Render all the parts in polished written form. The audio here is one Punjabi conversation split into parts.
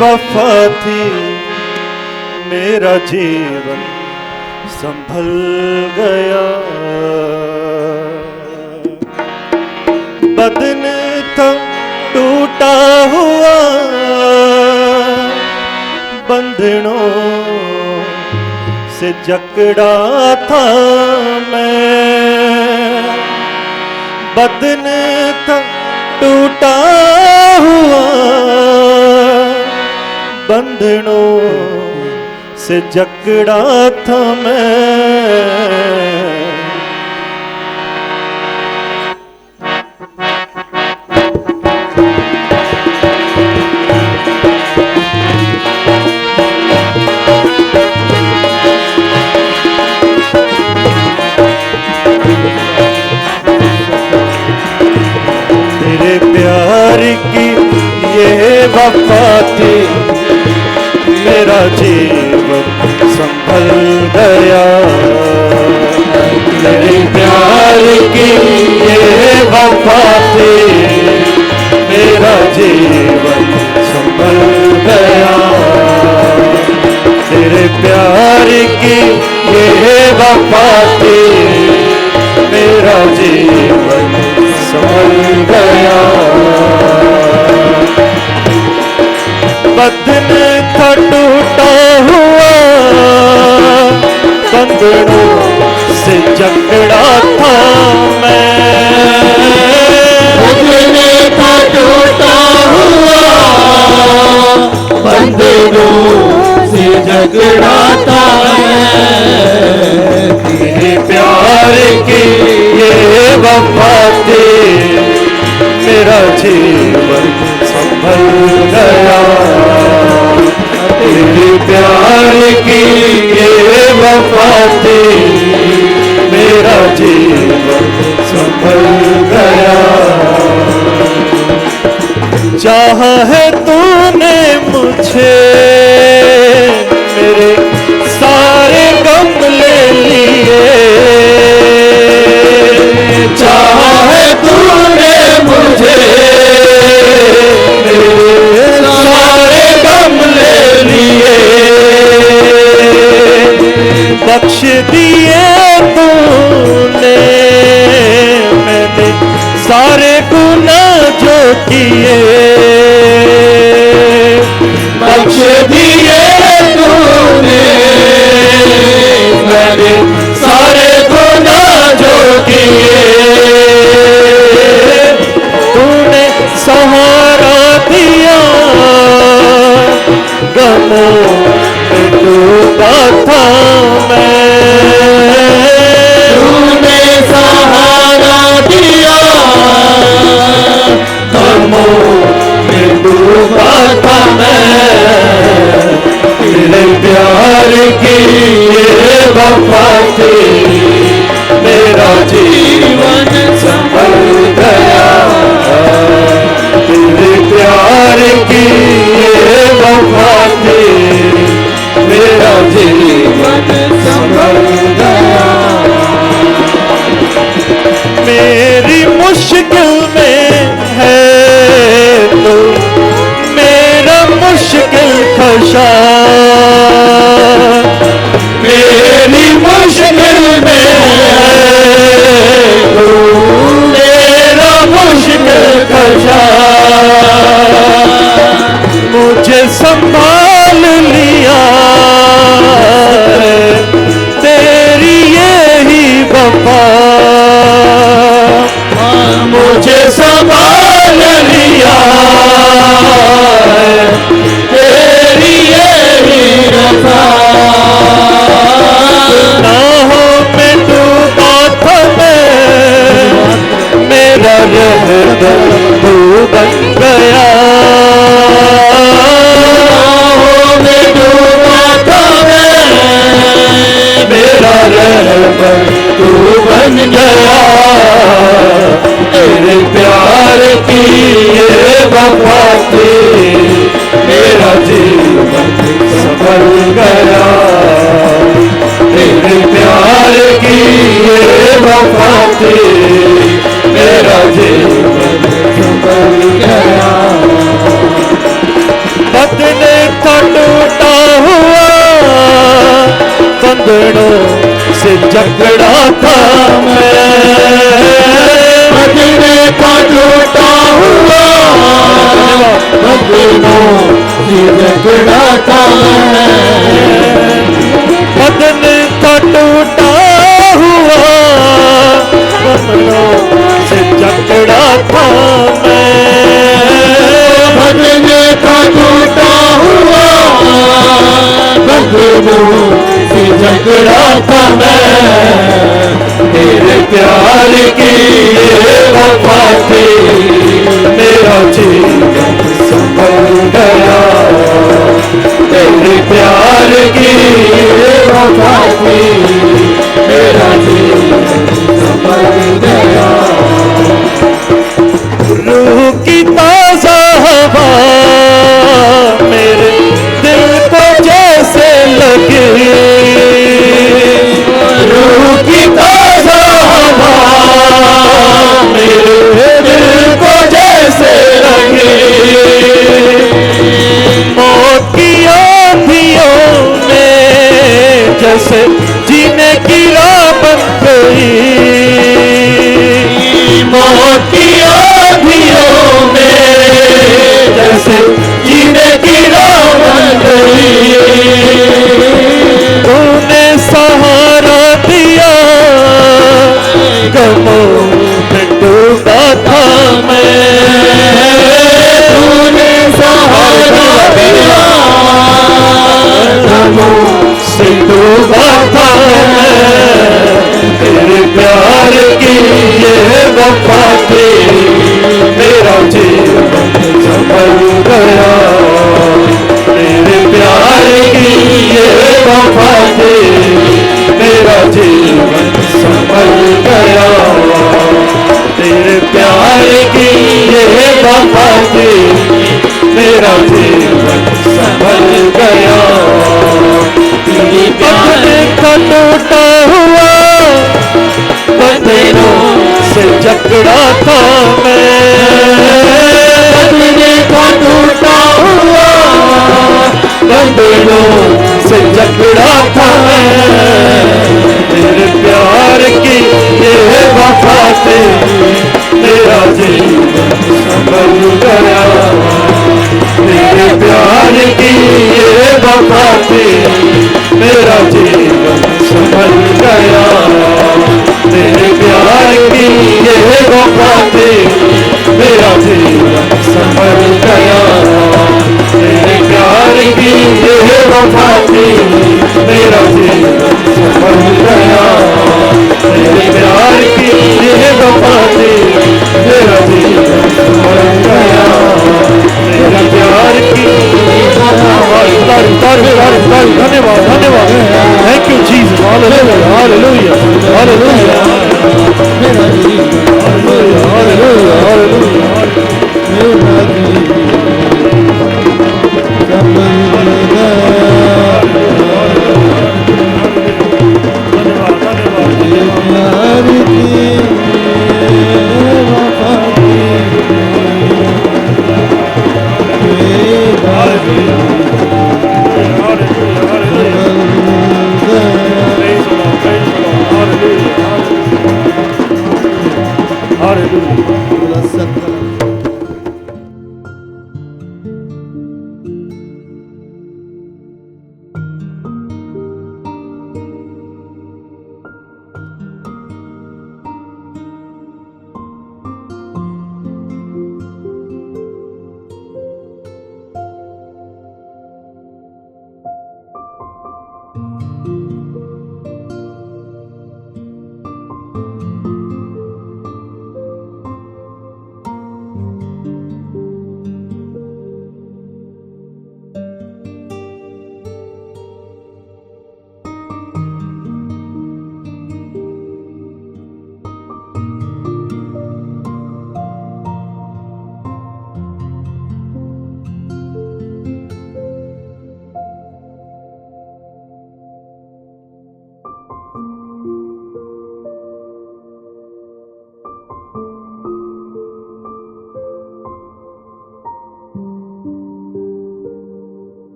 वफा थी मेरा जीवन संभल गया। बदन था टूटा हुआ बंधनों से जकड़ा था मैं। बदन था टूटा हुआ बंधनों से जकड़ा था मैं। तेरे प्यार की ये वफा थी मेरा जीवन संभल गया। तेरे प्यार की ये वफा थी मेरा जीवन संभल गया। तेरे प्यार की ये वफा थी मेरा जीवन संभल गया। बदन था टूटा हुआ बंधनों से जकड़ा था मैं। बदन था टूटा हुआ बंधनों से जकड़ा था मैं। तेरे प्यार की ये वफा थी मेरा जीवन संभल गया। तेरे प्यार की ये वफा थी मेरा जीवन संभल गया। चाहा है तूने मुझे मेरे सारे गम ले लिए। चाहा है तूने मुझे मेरे सारे गम ले लिए। बख्श दिए तूने मैंने सारे गुनाह जो किए। बख्श दिए तूने मैंने सारे गुनाह जो किए। तूने सहारा दिया गमों में डूबा था मैं। तूने सहारा दिया गमों में डूबा था मैं। तेरे प्यार की ये वफा थी मेरा जीवन संभल गया। तेरे प्यार की ये वफा थी मेरा जीवन संभल गया। मेरी मुश्किल में है तो मेरा मुश्किल कशा। मेरी मुश्किल में है तो मेरा मुश्किल कशा। मुझे संभाल लिया तेरी यही वफा। मुझे संभाल लिया तेरी यही वफा। गुनाहों में डूबा था मैं मेरा रहबर तू बन गया। गुनाहों में डूबा था मैं मेरा रहबर तू बन गया। तेरे प्यार की ये वफा थी मेरा जीवन संभल गया। तेरे प्यार की ये वफा थी मेरा जीवन संभल गया। जकड़ा था मैं, बदले का टूटा हुआ बदनों से जकड़ा था मैं, बदले का टूटा हुआ बदनों से जकड़ा था मैं, बदले का टूटा हुआ बदनों से जकड़ा था मैं, तेरे प्यार की ये वफा थी, मेरा जीवन संभल गया, तेरे प्यार की ये वफा थी, मेरा जीवन संभल गया, रूह की ताजा हवा मेरे दिल को जैसे लगी, रूह की ताजा हवा मेरे दिल को जैसे लगी, मौत की आंधियों में जैसे जीने की राह बन गई, मौत की आंधियों में जैसे जीने की राह बन गई, तूने सहारा दिया गमों में डूबा था मैं, तूने सहारा दिया गमों से डूबा था मैं, तेरे प्यार की ये वफा थी, मेरा जीवन संभल गया, तेरे प्यार की ये वफा थी, मेरा जीवन संभल गया, तेरे प्यार की ये वफा थी, मेरा जीवन संभल गया, तेरे प्यार का टूटा हुआ बदनों से जकड़ा था मैं, बदले का टूटा हुआ बदनों से जकड़ा था मैं, तेरे प्यार की ये वफा थी, मेरा जीवन संभल गया, तेरे प्यार की ये वफा थी, मेरा जीवन संभल गया, तेरे प्यार की ये वफा थी, मेरा जीवन संभल गया, तेरे प्यार की ये वफा थी, मेरा जीवन संभल गया, तेरे प्यार की ये वफा थी, मेरा जीवन संभल गया, तेरे प्यार की धन्यवाद धन्यवाद, thank you Jesus, hallelujah hallelujah hallelujah hallelujah hallelujah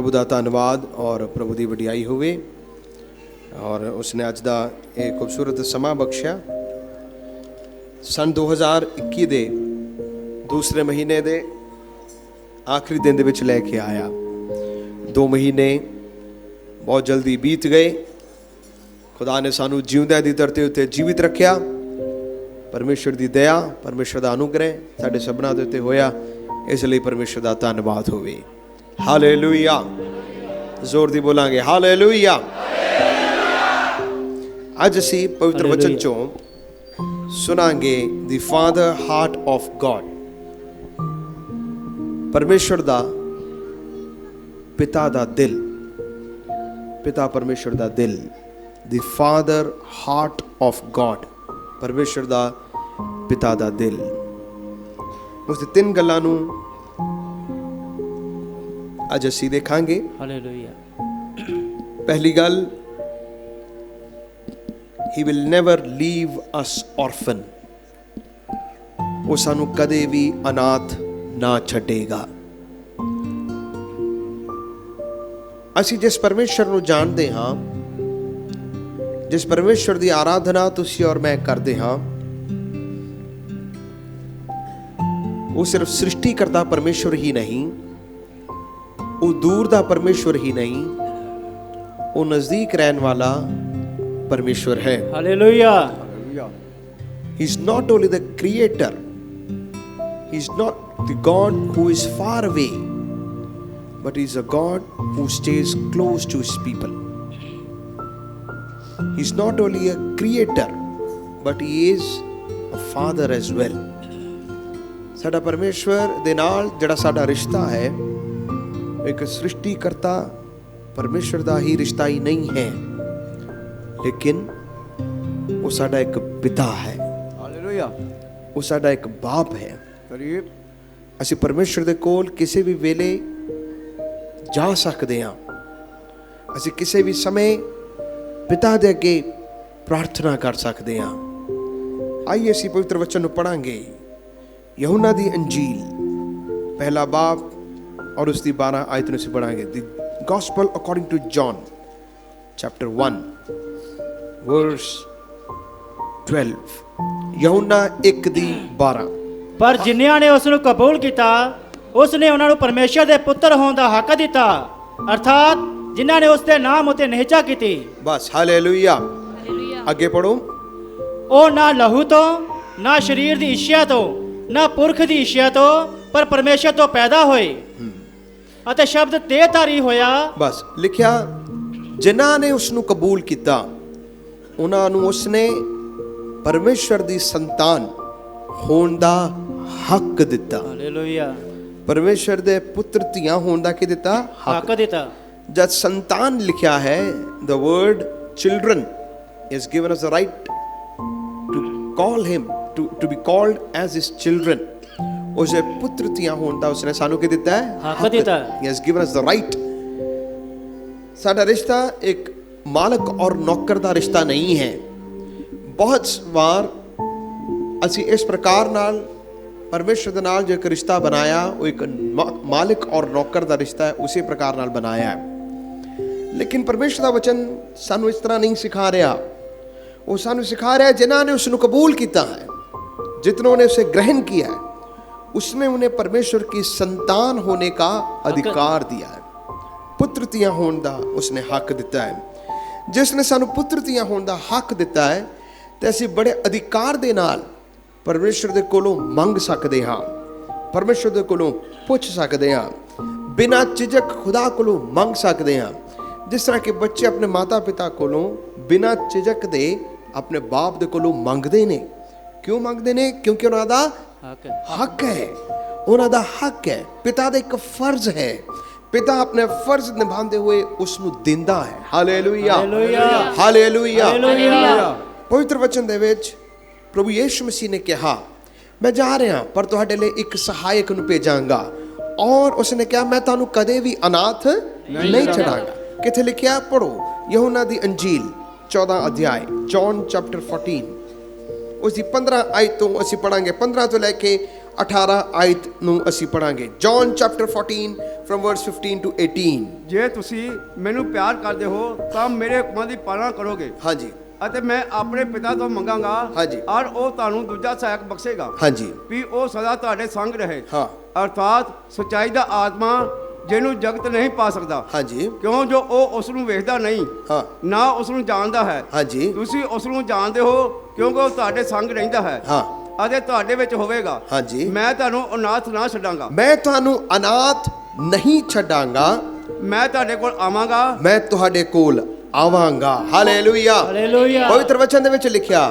प्रभु का धन्यवाद और प्रभु की वडियाई होवे और उसने अज का एक खूबसूरत समा बख्शिया। सन 2021 के दूसरे महीने के आखिरी दिन दे विच लैके आया। 2 महीने बहुत जल्दी बीत गए। खुदा ने सानू जीवंदे दी धरती उत्ते जीवित रखिया। परमेश्वर की दया, परमेश्वर का अनुग्रह साडे सबना दे उत्ते होया, इसलिए परमेश्वर का धन्यवाद होवे। हालेलुया, जोर दी बोलांगे हालेलुया। अज असी पवित्र वचन चों सुनांगे the father heart of God. परमेश्वर दा पिता दा दिल, पिता परमेश्वर दा दिल, the father heart of God, परमेश्वर दा पिता दा दिल। उस 3 गल्लां नूं अज असी देखांगे। हालेलुया। पहली गल, He will never leave us orphan। वो सानू कदे भी अनाथ ना छड्डेगा। असी जिस परमेश्वर नूं जानते हाँ, जिस परमेश्वर की आराधना तुसी और मैं करते हाँ, वो सिर्फ सृष्टिकर्ता परमेश्वर ही नहीं, वो दूर दा परमेश्वर ही नहीं, वो नजदीक रहने वाला परमेश्वर है। Hallelujah. He is not only the creator, he is not the God who is far away, but he is a God who stays close to his people. He is not only a creator, but he is a father as well. साडा परमेश्वर दे नाल जिहड़ा साडा रिश्ता है, एक सृष्टिकर्ता परमेश्वर दा ही रिश्ता ही नहीं है, लेकिन वो साडा एक पिता है। हालेलुया। वो साडा एक बाप है। असी परमेश्वर दे कोल किसी भी वेले जा सकते हाँ। असी किसी भी समय पिता दे अगे प्रार्थना कर सकते हाँ। आइए असी पवित्र वचन पढ़ांगे। यूहन्ना दी अंजील पहला बाब और उसकी 12 आयत से पढ़ांगे। The gospel according to John chapter 1 verse 12। यूहन्ना 1:12। पर जिन्हिਆਂ ਨੇ ਉਸ ਨੂੰ ਕਬੂਲ ਕੀਤਾ, ਉਸ ਨੇ ਉਹਨਾਂ ਨੂੰ ਪਰਮੇਸ਼ਰ ਦੇ ਪੁੱਤਰ ਹੋਣ ਦਾ ਹੱਕ ਦਿੱਤਾ, ਅਰਥਾਤ ਜਿਨ੍ਹਾਂ ਨੇ ਉਸ ਦੇ ਨਾਮ ਉਤੇ ਨਿਹਚਾ ਕੀਤੀ। बस हालेलुया। आगे पढ़ो। ਉਹ ਨਾ ਲਹੂ ਤੋਂ, ਨਾ ਸਰੀਰ ਦੀ ਇੱਛਾ ਤੋਂ, ਨਾ ਪੁਰਖ ਦੀ ਇੱਛਾ ਤੋਂ, ਪਰ ਪਰਮੇਸ਼ਰ ਤੋਂ ਪੈਦਾ ਹੋਏ ਅਤੇ ਸ਼ਬਦ ਦੇਹਧਾਰੀ ਹੋਇਆ। बस लिखिया, जिन्हां ने उसनू कबूल किया, उन्होंने उसने परमेश्वर की संतान होने का हक दिता। हालेलुया। परमेश्वर दे पुत्र धियां होने का की दिता? हक दिता। जब संतान लिखा है, the word children is given us the right to call him, to be called as his children. उसे पुत्र धियां होने का उसने सानू की दिता है? हक दिता। He has given us the right. साडा रिश्ता एक मालिक और नौकर का रिश्ता नहीं है। बहुत बार असी इस प्रकार नाल परमेश्वर दे नाल जो एक रिश्ता बनाया, वो एक मालिक और नौकर का रिश्ता है, उसी प्रकार नाल बनाया है। लेकिन परमेश्वर का वचन सानू इस तरह नहीं सिखा रहा। वो सानू सिखा रहा है जिन्हों ने उसको कबूल किया है, जितनों ने उसे ग्रहण किया है, उसने उन्हें परमेश्वर की संतान होने का अधिकार दिया है। पुत्र धियां होने का उसने हक दिता है। जिसने सानू पुत्र धियां होने का हक दिता है, तो असी बड़े अधिकार दे नाल परमेश्वर दे कोलों मंग सकते हाँ, परमेश्वर दे कोलों पुछ सकते हाँ, बिना झिझक खुदा कोलों मंग सकते हाँ। जिस तरह के बच्चे अपने माता पिता कोलों बिना झिझक दे अपने बाप दे कोलों मंगते ने। क्यों मंगते ने? क्योंकि उन्हां दा हक है, उन्हां दा हक है। पिता दा एक फर्ज है, पिता अपने फर्ज निभाते हुए उसनू दिंदा है। Hallelujah, hallelujah. पवित्र वचन दे विच प्रभु यीशु मसीह ने कहा, मैं जा रहा पर तुहाडे लई एक सहायक नूं भेजांगा, और उसने कहा मैं तुहानू कदे भी अनाथ नहीं छड़ांगा। किथे लिखिया? पढ़ो यूहन्ना दी अंजील 14 अध्याय, जॉन चैप्टर 14 उसकी 15 आयत तो असी पढ़ांगे। 15 तो लैके 18 ਆਇਤ ਨੂੰ ਅਸੀਂ ਪੜਾਂਗੇ। John chapter 14 from verse 15 to 18। ਜੇ ਤੁਸੀਂ ਮੈਨੂੰ ਪਿਆਰ ਕਰਦੇ ਹੋ ਤਾਂ ਮੇਰੇ ਹੁਕਮਾਂ ਦੀ ਪਾਲਣਾ ਕਰੋਗੇ ਹਾਂਜੀ ਅਤੇ ਮੈਂ ਆਪਣੇ ਪਿਤਾ ਤੋਂ ਮੰਗਾਂਗਾ ਹਾਂਜੀ। ਔਰ ਉਹ ਤੁਹਾਨੂੰ ਦੂਜਾ ਸਹਾਇਕ ਬਖਸ਼ੇਗਾ ਹਾਂਜੀ ਵੀ ਉਹ ਸਦਾ ਤੁਹਾਡੇ ਸੰਗ ਰਹੇ। ਹਾਂ ਅਰਥਾਤ ਸੱਚਾਈ ਦਾ ਆਤਮਾ ਜਿਹਨੂੰ ਜਗਤ ਨਹੀਂ ਪਾ ਸਕਦਾ, ਹਾਂਜੀ ਕਿਉਂ ਜੋ ਉਹ ਉਸ ਨੂੰ ਵੇਖਦਾ ਨਹੀਂ ਹਾਂ ਨਾ ਉਸ ਨੂੰ ਜਾਣਦਾ ਹੈ। ਹਾਂਜੀ ਤੁਸੀਂ ਉਸ ਨੂੰ ਜਾਣਦੇ ਹੋ ਕਿਉਂਕਿ ਉਹ ਤੁਹਾਡੇ ਸੰਗ ਰਹਿੰਦਾ ਹੈ ਹਾਂ ਅਤੇ ਤੁਹਾਡੇ ਵਿੱਚ ਹੋਵੇਗਾ। ਹਾਂਜੀ। ਮੈਂ ਤੁਹਾਨੂੰ ਅਨਾਥ ਨਾ ਛੱਡਾਂਗਾ, ਮੈਂ ਤੁਹਾਨੂੰ ਅਨਾਥ ਨਹੀਂ ਛੱਡਾਂਗਾ, ਮੈਂ ਤੁਹਾਡੇ ਕੋਲ ਆਵਾਂਗਾ। ਮੈਂ ਤੁਹਾਡੇ ਕੋਲ ਆਵਾਂਗਾ। Hallelujah hallelujah. ਪਵਿੱਤਰ ਵਚਨ ਦੇ ਵਿੱਚ ਲਿਖਿਆ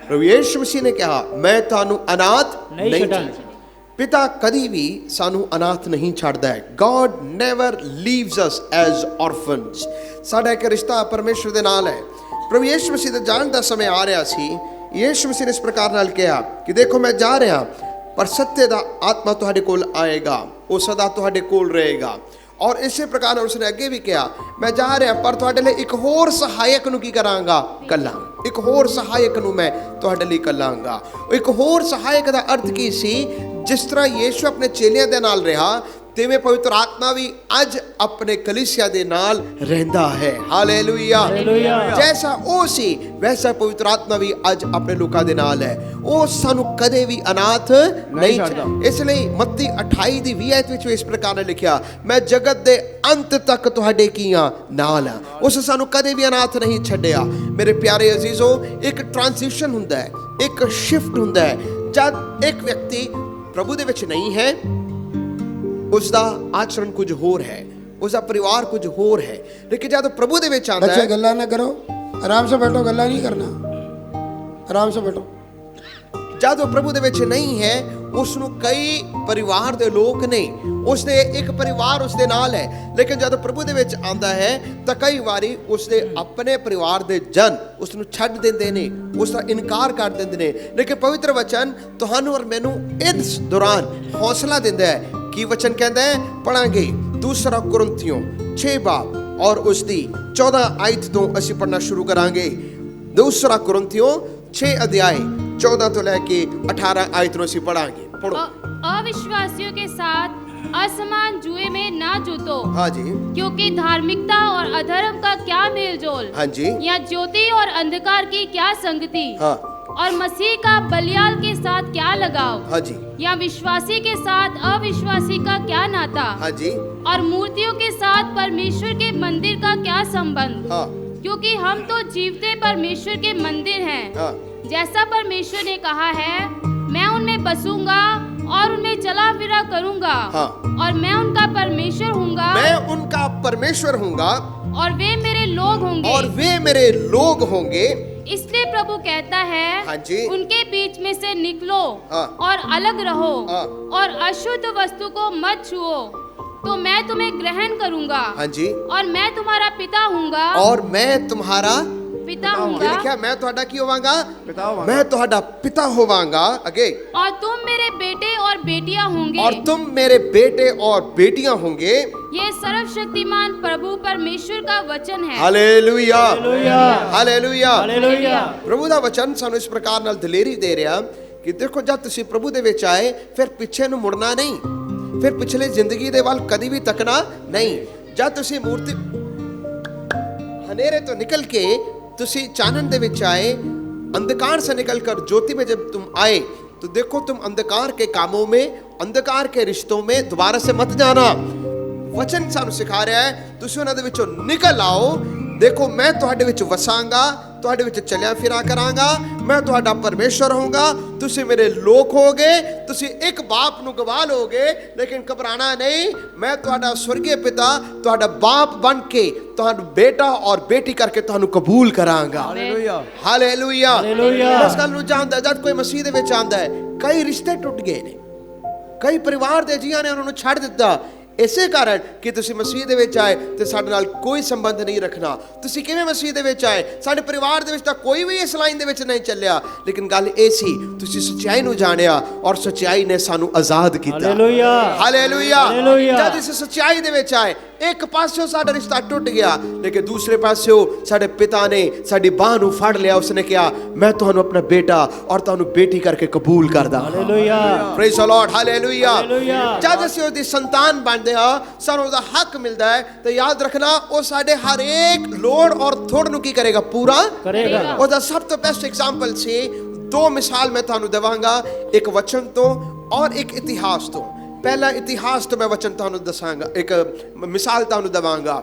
ਪ੍ਰਭੂ ਯਿਸੂ ਮਸੀਹ ਨੇ ਕਿਹਾ ਮੈਂ ਤੁਹਾਨੂੰ ਅਨਾਥ ਨਹੀਂ ਨਹੀਂ ਛੱਡਾਂਗਾ। ਛੱਡਾਂਗਾ। ਪਿਤਾ ਕਦੀ ਵੀ ਸਾਨੂੰ ਅਨਾਥ ਨਹੀਂ ਛੱਡਦਾ ਹੈ। God never leaves us as orphans। ਸਾਡਾ ਇੱਕ ਰਿਸ਼ਤਾ ਪਰਮੇਸ਼ਰ ਦੇ ਨਾਲ ਹੈ। ਪ੍ਰਭੂ ਯਿਸੂ ਮਸੀਹ ਦਾ ਜਾਣ ਦਾ ਸਮੇਂ ਆ ਰਿਹਾ ਸੀ। ਯਿਸੂ ਮਸੀਹ ਨੇ ਇਸ ਪ੍ਰਕਾਰ ਨਾਲ ਕਿਹਾ ਕਿ ਦੇਖੋ ਮੈਂ ਜਾ ਰਿਹਾ, ਪਰ ਸੱਤੇ ਦਾ ਆਤਮਾ ਤੁਹਾਡੇ ਕੋਲ ਆਏਗਾ, ਉਹ ਸਦਾ ਤੁਹਾਡੇ ਕੋਲ ਰਹੇਗਾ। ਔਰ ਇਸੇ ਪ੍ਰਕਾਰ ਨਾਲ ਉਸਨੇ ਅੱਗੇ ਵੀ ਕਿਹਾ ਮੈਂ ਜਾ ਰਿਹਾ, ਪਰ ਤੁਹਾਡੇ ਲਈ ਇੱਕ ਹੋਰ ਸਹਾਇਕ ਨੂੰ ਕੀ ਕਰਾਂਗਾ, ਕੱਲਾਂਗਾ। ਇੱਕ ਹੋਰ ਸਹਾਇਕ ਨੂੰ ਮੈਂ ਤੁਹਾਡੇ ਲਈ ਕੱਲਾਂਗਾ। ਇੱਕ ਹੋਰ ਸਹਾਇਕ ਦਾ ਅਰਥ ਕੀ ਸੀ? ਜਿਸ ਤਰ੍ਹਾਂ ਯੀਸ਼ੂ ਆਪਣੇ ਚੇਲਿਆਂ ਦੇ ਨਾਲ ਰਿਹਾ, ਤਿਵੇਂ ਪਵਿੱਤਰ ਆਤਮਾ ਵੀ ਅੱਜ ਆਪਣੇ ਕਲੀਸਿਆ ਦੇ ਨਾਲ ਰਹਿੰਦਾ ਹੈ। ਹਾਲੇਲੂਇਆ। ਹਾਲੇਲੂਇਆ। ਜੈਸਾ ਉਹ ਸੀ ਵੈਸਾ ਪਵਿੱਤਰ ਆਤਮਾ ਵੀ ਅੱਜ ਆਪਣੇ ਲੋਕਾਂ ਦੇ ਨਾਲ ਹੈ। ਉਹ ਸਾਨੂੰ ਕਦੇ ਵੀ ਅਨਾਥ ਨਹੀਂ ਛੱਡਦਾ। ਇਸ ਲਈ ਮੱਤੀ 28 ਦੀ 20 ਆਇਤ ਵਿੱਚ ਇਸ ਪ੍ਰਕਾਰ ਨਾਲ ਲਿਖਿਆ ਮੈਂ ਜਗਤ ਦੇ ਅੰਤ ਤੱਕ ਤੁਹਾਡੇ ਕੀਆਂ ਨਾਲ ਹਾਂ। ਉਸ ਸਾਨੂੰ ਕਦੇ ਵੀ ਅਨਾਥ ਨਹੀਂ ਛੱਡਿਆ। ਮੇਰੇ ਪਿਆਰੇ ਅਜ਼ੀਜ਼ੋ, ਇੱਕ ਟ੍ਰਾਂਜੀਸ਼ਨ ਹੁੰਦਾ ਹੈ, ਇੱਕ ਸ਼ਿਫਟ ਹੁੰਦਾ ਹੈ। ਜਦ ਇੱਕ ਵਿਅਕਤੀ ਪ੍ਰਭੂ ਦੇ ਵਿੱਚ ਨਹੀਂ ਹੈ, ਉਸ ਦਾ ਆਚਰਣ ਕੁਝ ਹੋਰ ਹੈ, ਉਸ ਦਾ ਪਰਿਵਾਰ ਕੁਝ ਹੋਰ ਹੈ। ਲੇਕਿਨ ਜਦ ਪ੍ਰਭੂ ਦੇ ਵਿੱਚ ਆਉਂਦਾ बच्चे ਹੈ, गल्ला ना करो, आराम से बैठो, गल्ला नहीं करना, आराम से बैठो। ਜਦ ਉਹ ਪ੍ਰਭੂ ਦੇ ਵਿੱਚ ਨਹੀਂ ਹੈ, ਉਸ ਨੂੰ ਕਈ ਪਰਿਵਾਰ ਦੇ ਲੋਕ ਨੇ, ਉਸ ਦੇ ਇੱਕ ਪਰਿਵਾਰ ਉਸ ਦੇ ਨਾਲ ਹੈ। ਲੇਕਿਨ ਜਦ ਪ੍ਰਭੂ ਦੇ ਵਿੱਚ ਆਉਂਦਾ ਹੈ ਤਾਂ ਕਈ ਵਾਰੀ ਉਸ ਦੇ ਆਪਣੇ ਪਰਿਵਾਰ ਦੇ ਜਨ ਉਸ ਨੂੰ ਛੱਡ ਦਿੰਦੇ ਨੇ, ਉਸ ਦਾ ਇਨਕਾਰ ਕਰ ਦਿੰਦੇ ਨੇ। ਲੇਕਿਨ ਪਵਿੱਤਰ ਵਚਨ ਤੁਹਾਨੂੰ ਔਰ ਮੈਨੂੰ ਇਸ ਦੌਰਾਨ ਹੌਸਲਾ ਦਿੰਦਾ ਹੈ। ਕੀ ਵਚਨ ਕਹਿੰਦਾ ਹੈ? ਪੜਾਂਗੇ 2 ਕੁਰਿੰਥੀਓ 6 ਬਾਬ ਔਰ ਉਸ ਦੀ 14 ਆਇਤ ਤੋਂ ਅਸੀਂ ਪੜਨਾ ਸ਼ੁਰੂ ਕਰਾਂਗੇ। 2 ਕੁਰਿੰਥੀਓ 6 ਅਧਿਆਏ 14 ਤੋਂ ਲੈ ਕੇ 18 ਆਇਤ ਨੂੰ ਅਸੀਂ ਪੜਾਂਗੇ। पढ़ो। अविश्वासियों के साथ असमान जुए में ना जुटो। हाँ जी। क्योंकि धार्मिकता और अधर्म का क्या मेलजोल। हाँ जी। या ज्योति और अंधकार की क्या संगति। हाँ। और मसीह का बलियाल के साथ क्या लगाव। हाँ जी। या विश्वासी के साथ अविश्वासी का क्या नाता। हाँ जी। और मूर्तियों के साथ परमेश्वर के मंदिर का क्या संबंध। हाँ। क्योंकि हम तो जीवते परमेश्वर के मंदिर हैं। हाँ। जैसा परमेश्वर ने कहा है, मैं उनमें बसूंगा और उनमें चला फिरा करूंगा। हाँ। और मैं उनका परमेश्वर हूँगा। मैं उनका परमेश्वर हूँगा और वे मेरे लोग होंगे। और वे मेरे लोग होंगे। इसलिए प्रभु कहता है, हाँ जी। उनके बीच में से निकलो। हाँ। और अलग रहो। हाँ। और अशुद्ध वस्तु को मत छुओ, तो मैं तुम्हें ग्रहण करूंगा। हाँ जी। और मैं तुम्हारा पिता हूँगा। और मैं तुम्हारा पिता ये हूँगा। लिखा, मैं ਤੁਹਾਡਾ ਕੀ ਹੋਵਾਂਗਾ? पिता होवांगा। मैं ਤੁਹਾਡਾ पिता होवांगा। अगे। और तुम मेरे बेटे और बेटियां होंगे। और तुम मेरे बेटे और बेटियां होंगे। ये सर्वशक्तिमान प्रभु परमेश्वर का वचन है। हालेलुया। ਹਾਲੇਲੂਇਆ। हालेलुया। ਹਾਲੇਲੂਇਆ। ਪ੍ਰਭੂ ਦਾ ਵਚਨ ਸਾਨੂੰ ਇਸ ਪ੍ਰਕਾਰ ਨਾਲ ਦਲੇਰੀ ਦੇ ਰਿਹਾ ਕਿ ਦੇਖੋ ਜਦ ਤੁਸੀਂ ਪ੍ਰਭੂ ਦੇ ਵਿੱਚ ਆਏ ਫਿਰ ਪਿੱਛੇ ਨੂੰ ਮੁੜਨਾ ਨਹੀਂ, ਫਿਰ ਪਿਛਲੇ ਜ਼ਿੰਦਗੀ ਦੇ ਵੱਲ ਕਦੀ ਵੀ ਤੱਕਣਾ ਨਹੀਂ। ਜਦ ਤੁਸੀਂ ਮੂਰਤੀ ਹਨੇਰੇ ਤੋਂ ਨਿਕਲ ਕੇ तुसी चानन दे विच आए, अंधकार से निकलकर ज्योति में जब तुम आए तो देखो तुम अंधकार के कामों में, अंधकार के रिश्तों में दोबारा से मत जाना। वचन सानू सिखा रहा है तुसी उन्हां दे विचों निकल आओ। देखो मैं तुहाडे विच वसांगा, तुहाडे विच चलिया फिरा करांगा, मैं तुहाडा परमेश्वर होऊंगा, तुसी मेरे लोग होगे, तुसी एक बाप नू गवा लोगे। लेकिन घबराना नहीं, मैं तुहाडा स्वर्गीय पिता तुहाडा बाप बन के तुहानू बेटा और बेटी करके तुहानू कबूल करांगा। हालेलुया। हालेलुया। हालेलुया। इस गल नू जानदा जद कोई मसीह दे विच आंदा है कई रिश्ते टुट गए ने, कई परिवार दे जियां ने उन्हां नू छੱਡ ਦਿੱਤਾ। ਇਸੇ ਕਾਰਨ ਕਿ ਤੁਸੀਂ ਮਸੀਹ ਦੇ ਵਿੱਚ ਆਏ ਤੇ ਸਾਡੇ ਨਾਲ ਕੋਈ ਸੰਬੰਧ ਨਹੀਂ ਰੱਖਣਾ। ਤੁਸੀਂ ਕਿਵੇਂ ਮਸੀਹ ਦੇ ਵਿੱਚ ਆਏ? ਸਾਡੇ ਪਰਿਵਾਰ ਦੇ ਵਿੱਚ ਤਾਂ ਕੋਈ ਵੀ ਇਸ ਲਾਈਨ ਦੇ ਵਿੱਚ ਨਹੀਂ ਚੱਲਿਆ, ਲੇਕਿਨ ਗੱਲ ਇਹ ਸੀ ਤੁਸੀਂ ਸੱਚਾਈ ਨੂੰ ਜਾਣਿਆ ਔਰ ਸੱਚਾਈ ਨੇ ਸਾਨੂੰ ਆਜ਼ਾਦ ਕੀਤਾ। ਹਾਲੇਲੂਇਆ। ਹਾਲੇਲੂਇਆ। ਹਾਲੇਲੂਇਆ। ਜਦ ਇਸ ਸੱਚਾਈ ਦੇ ਵਿੱਚ ਆਏ ਇੱਕ ਪਾਸਿਓਂ ਸਾਡਾ ਰਿਸ਼ਤਾ ਟੁੱਟ ਗਿਆ, ਲੇਕਿਨ ਦੂਸਰੇ ਪਾਸਿਓਂ ਸਾਡੇ ਪਿਤਾ ਨੇ ਸਾਡੀ ਬਾਹ ਨੂੰ ਫੜ ਲਿਆ। ਉਸਨੇ ਕਿਹਾ ਮੈਂ ਤੁਹਾਨੂੰ ਆਪਣਾ ਬੇਟਾ ਔਰ ਤੁਹਾਨੂੰ ਬੇਟੀ ਕਰਕੇ ਕਬੂਲ ਕਰਦਾ। Hallelujah, praise the Lord, hallelujah. Hallelujah. ਜਦ ਅਸੀਂ ਉਹਦੀ ਸੰਤਾਨ ਬਣਦੇ ਹਾਂ, ਸਾਨੂੰ ਉਹਦਾ ਹੱਕ ਮਿਲਦਾ ਹੈ, ਤੇ ਯਾਦ ਰੱਖਣਾ ਉਹ ਸਾਡੇ ਹਰ ਇੱਕ ਲੋੜ ਔਰ ਥੋੜ ਨੂੰ ਕੀ ਕਰੇਗਾ? ਪੂਰਾ ਕਰੇਗਾ। ਉਹਦਾ ਸਭ ਤੋਂ ਬੈਸਟ ਐਗਜ਼ਾਮਪਲ ਸੀ, ਦੋ ਮਿਸਾਲ ਮੈਂ ਤੁਹਾਨੂੰ ਦੇਵਾਂਗਾ, ਇੱਕ ਵਚਨ ਤੋਂ ਔਰ ਇੱਕ ਇਤਿਹਾਸ ਤੋਂ। ਪਹਿਲਾ ਇਤਿਹਾਸ ਤੋਂ ਮੈਂ ਵਚਨ ਤੁਹਾਨੂੰ ਦੱਸਾਂਗਾ, ਇੱਕ ਮਿਸਾਲ ਤੁਹਾਨੂੰ ਦੇਵਾਂਗਾ।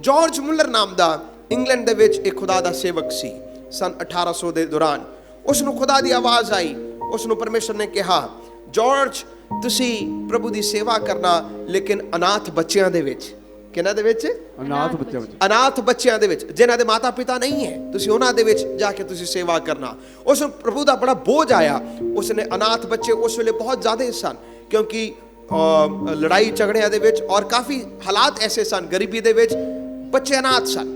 ਜਾਰਜ ਮੁਲਰ ਨਾਮ ਦਾ ਇੰਗਲੈਂਡ ਦੇ ਵਿੱਚ ਇੱਕ ਖੁਦਾ ਦਾ ਸੇਵਕ ਸੀ। ਸਨ 1800 ਦੇ ਦੌਰਾਨ ਉਸ ਨੂੰ ਖੁਦਾ ਦੀ ਆਵਾਜ਼ ਆਈ। ਉਸ ਨੂੰ ਪਰਮੇਸ਼ਰ ਨੇ ਕਿਹਾ, ਜਾਰਜ ਤੁਸੀਂ ਪ੍ਰਭੂ ਦੀ ਸੇਵਾ ਕਰਨਾ, ਲੇਕਿਨ ਅਨਾਥ ਬੱਚਿਆਂ ਦੇ ਵਿੱਚ। ਕਿਹਨਾਂ ਦੇ ਵਿੱਚ? ਅਨਾਥ ਬੱਚਿਆਂ ਵਿੱਚ। ਅਨਾਥ ਬੱਚਿਆਂ ਦੇ ਵਿੱਚ, ਜਿਨ੍ਹਾਂ ਦੇ ਮਾਤਾ ਪਿਤਾ ਨਹੀਂ ਹੈ, ਤੁਸੀਂ ਉਹਨਾਂ ਦੇ ਵਿੱਚ ਜਾ ਕੇ ਤੁਸੀਂ ਸੇਵਾ ਕਰਨਾ। ਉਸ ਨੂੰ ਪ੍ਰਭੂ ਦਾ ਬੜਾ ਬੋਝ ਆਇਆ। ਉਸ ਨੇ ਅਨਾਥ ਬੱਚੇ ਉਸ ਵੇਲੇ ਬਹੁਤ ਜ਼ਿਆਦਾ ਸਨ, ਕਿਉਂਕਿ ਲੜਾਈ ਝਗੜਿਆਂ ਦੇ ਵਿੱਚ ਔਰ ਕਾਫੀ ਹਾਲਾਤ ਐਸੇ ਸਨ, ਗਰੀਬੀ ਦੇ ਵਿੱਚ ਬੱਚੇ ਅਨਾਥ ਸਨ।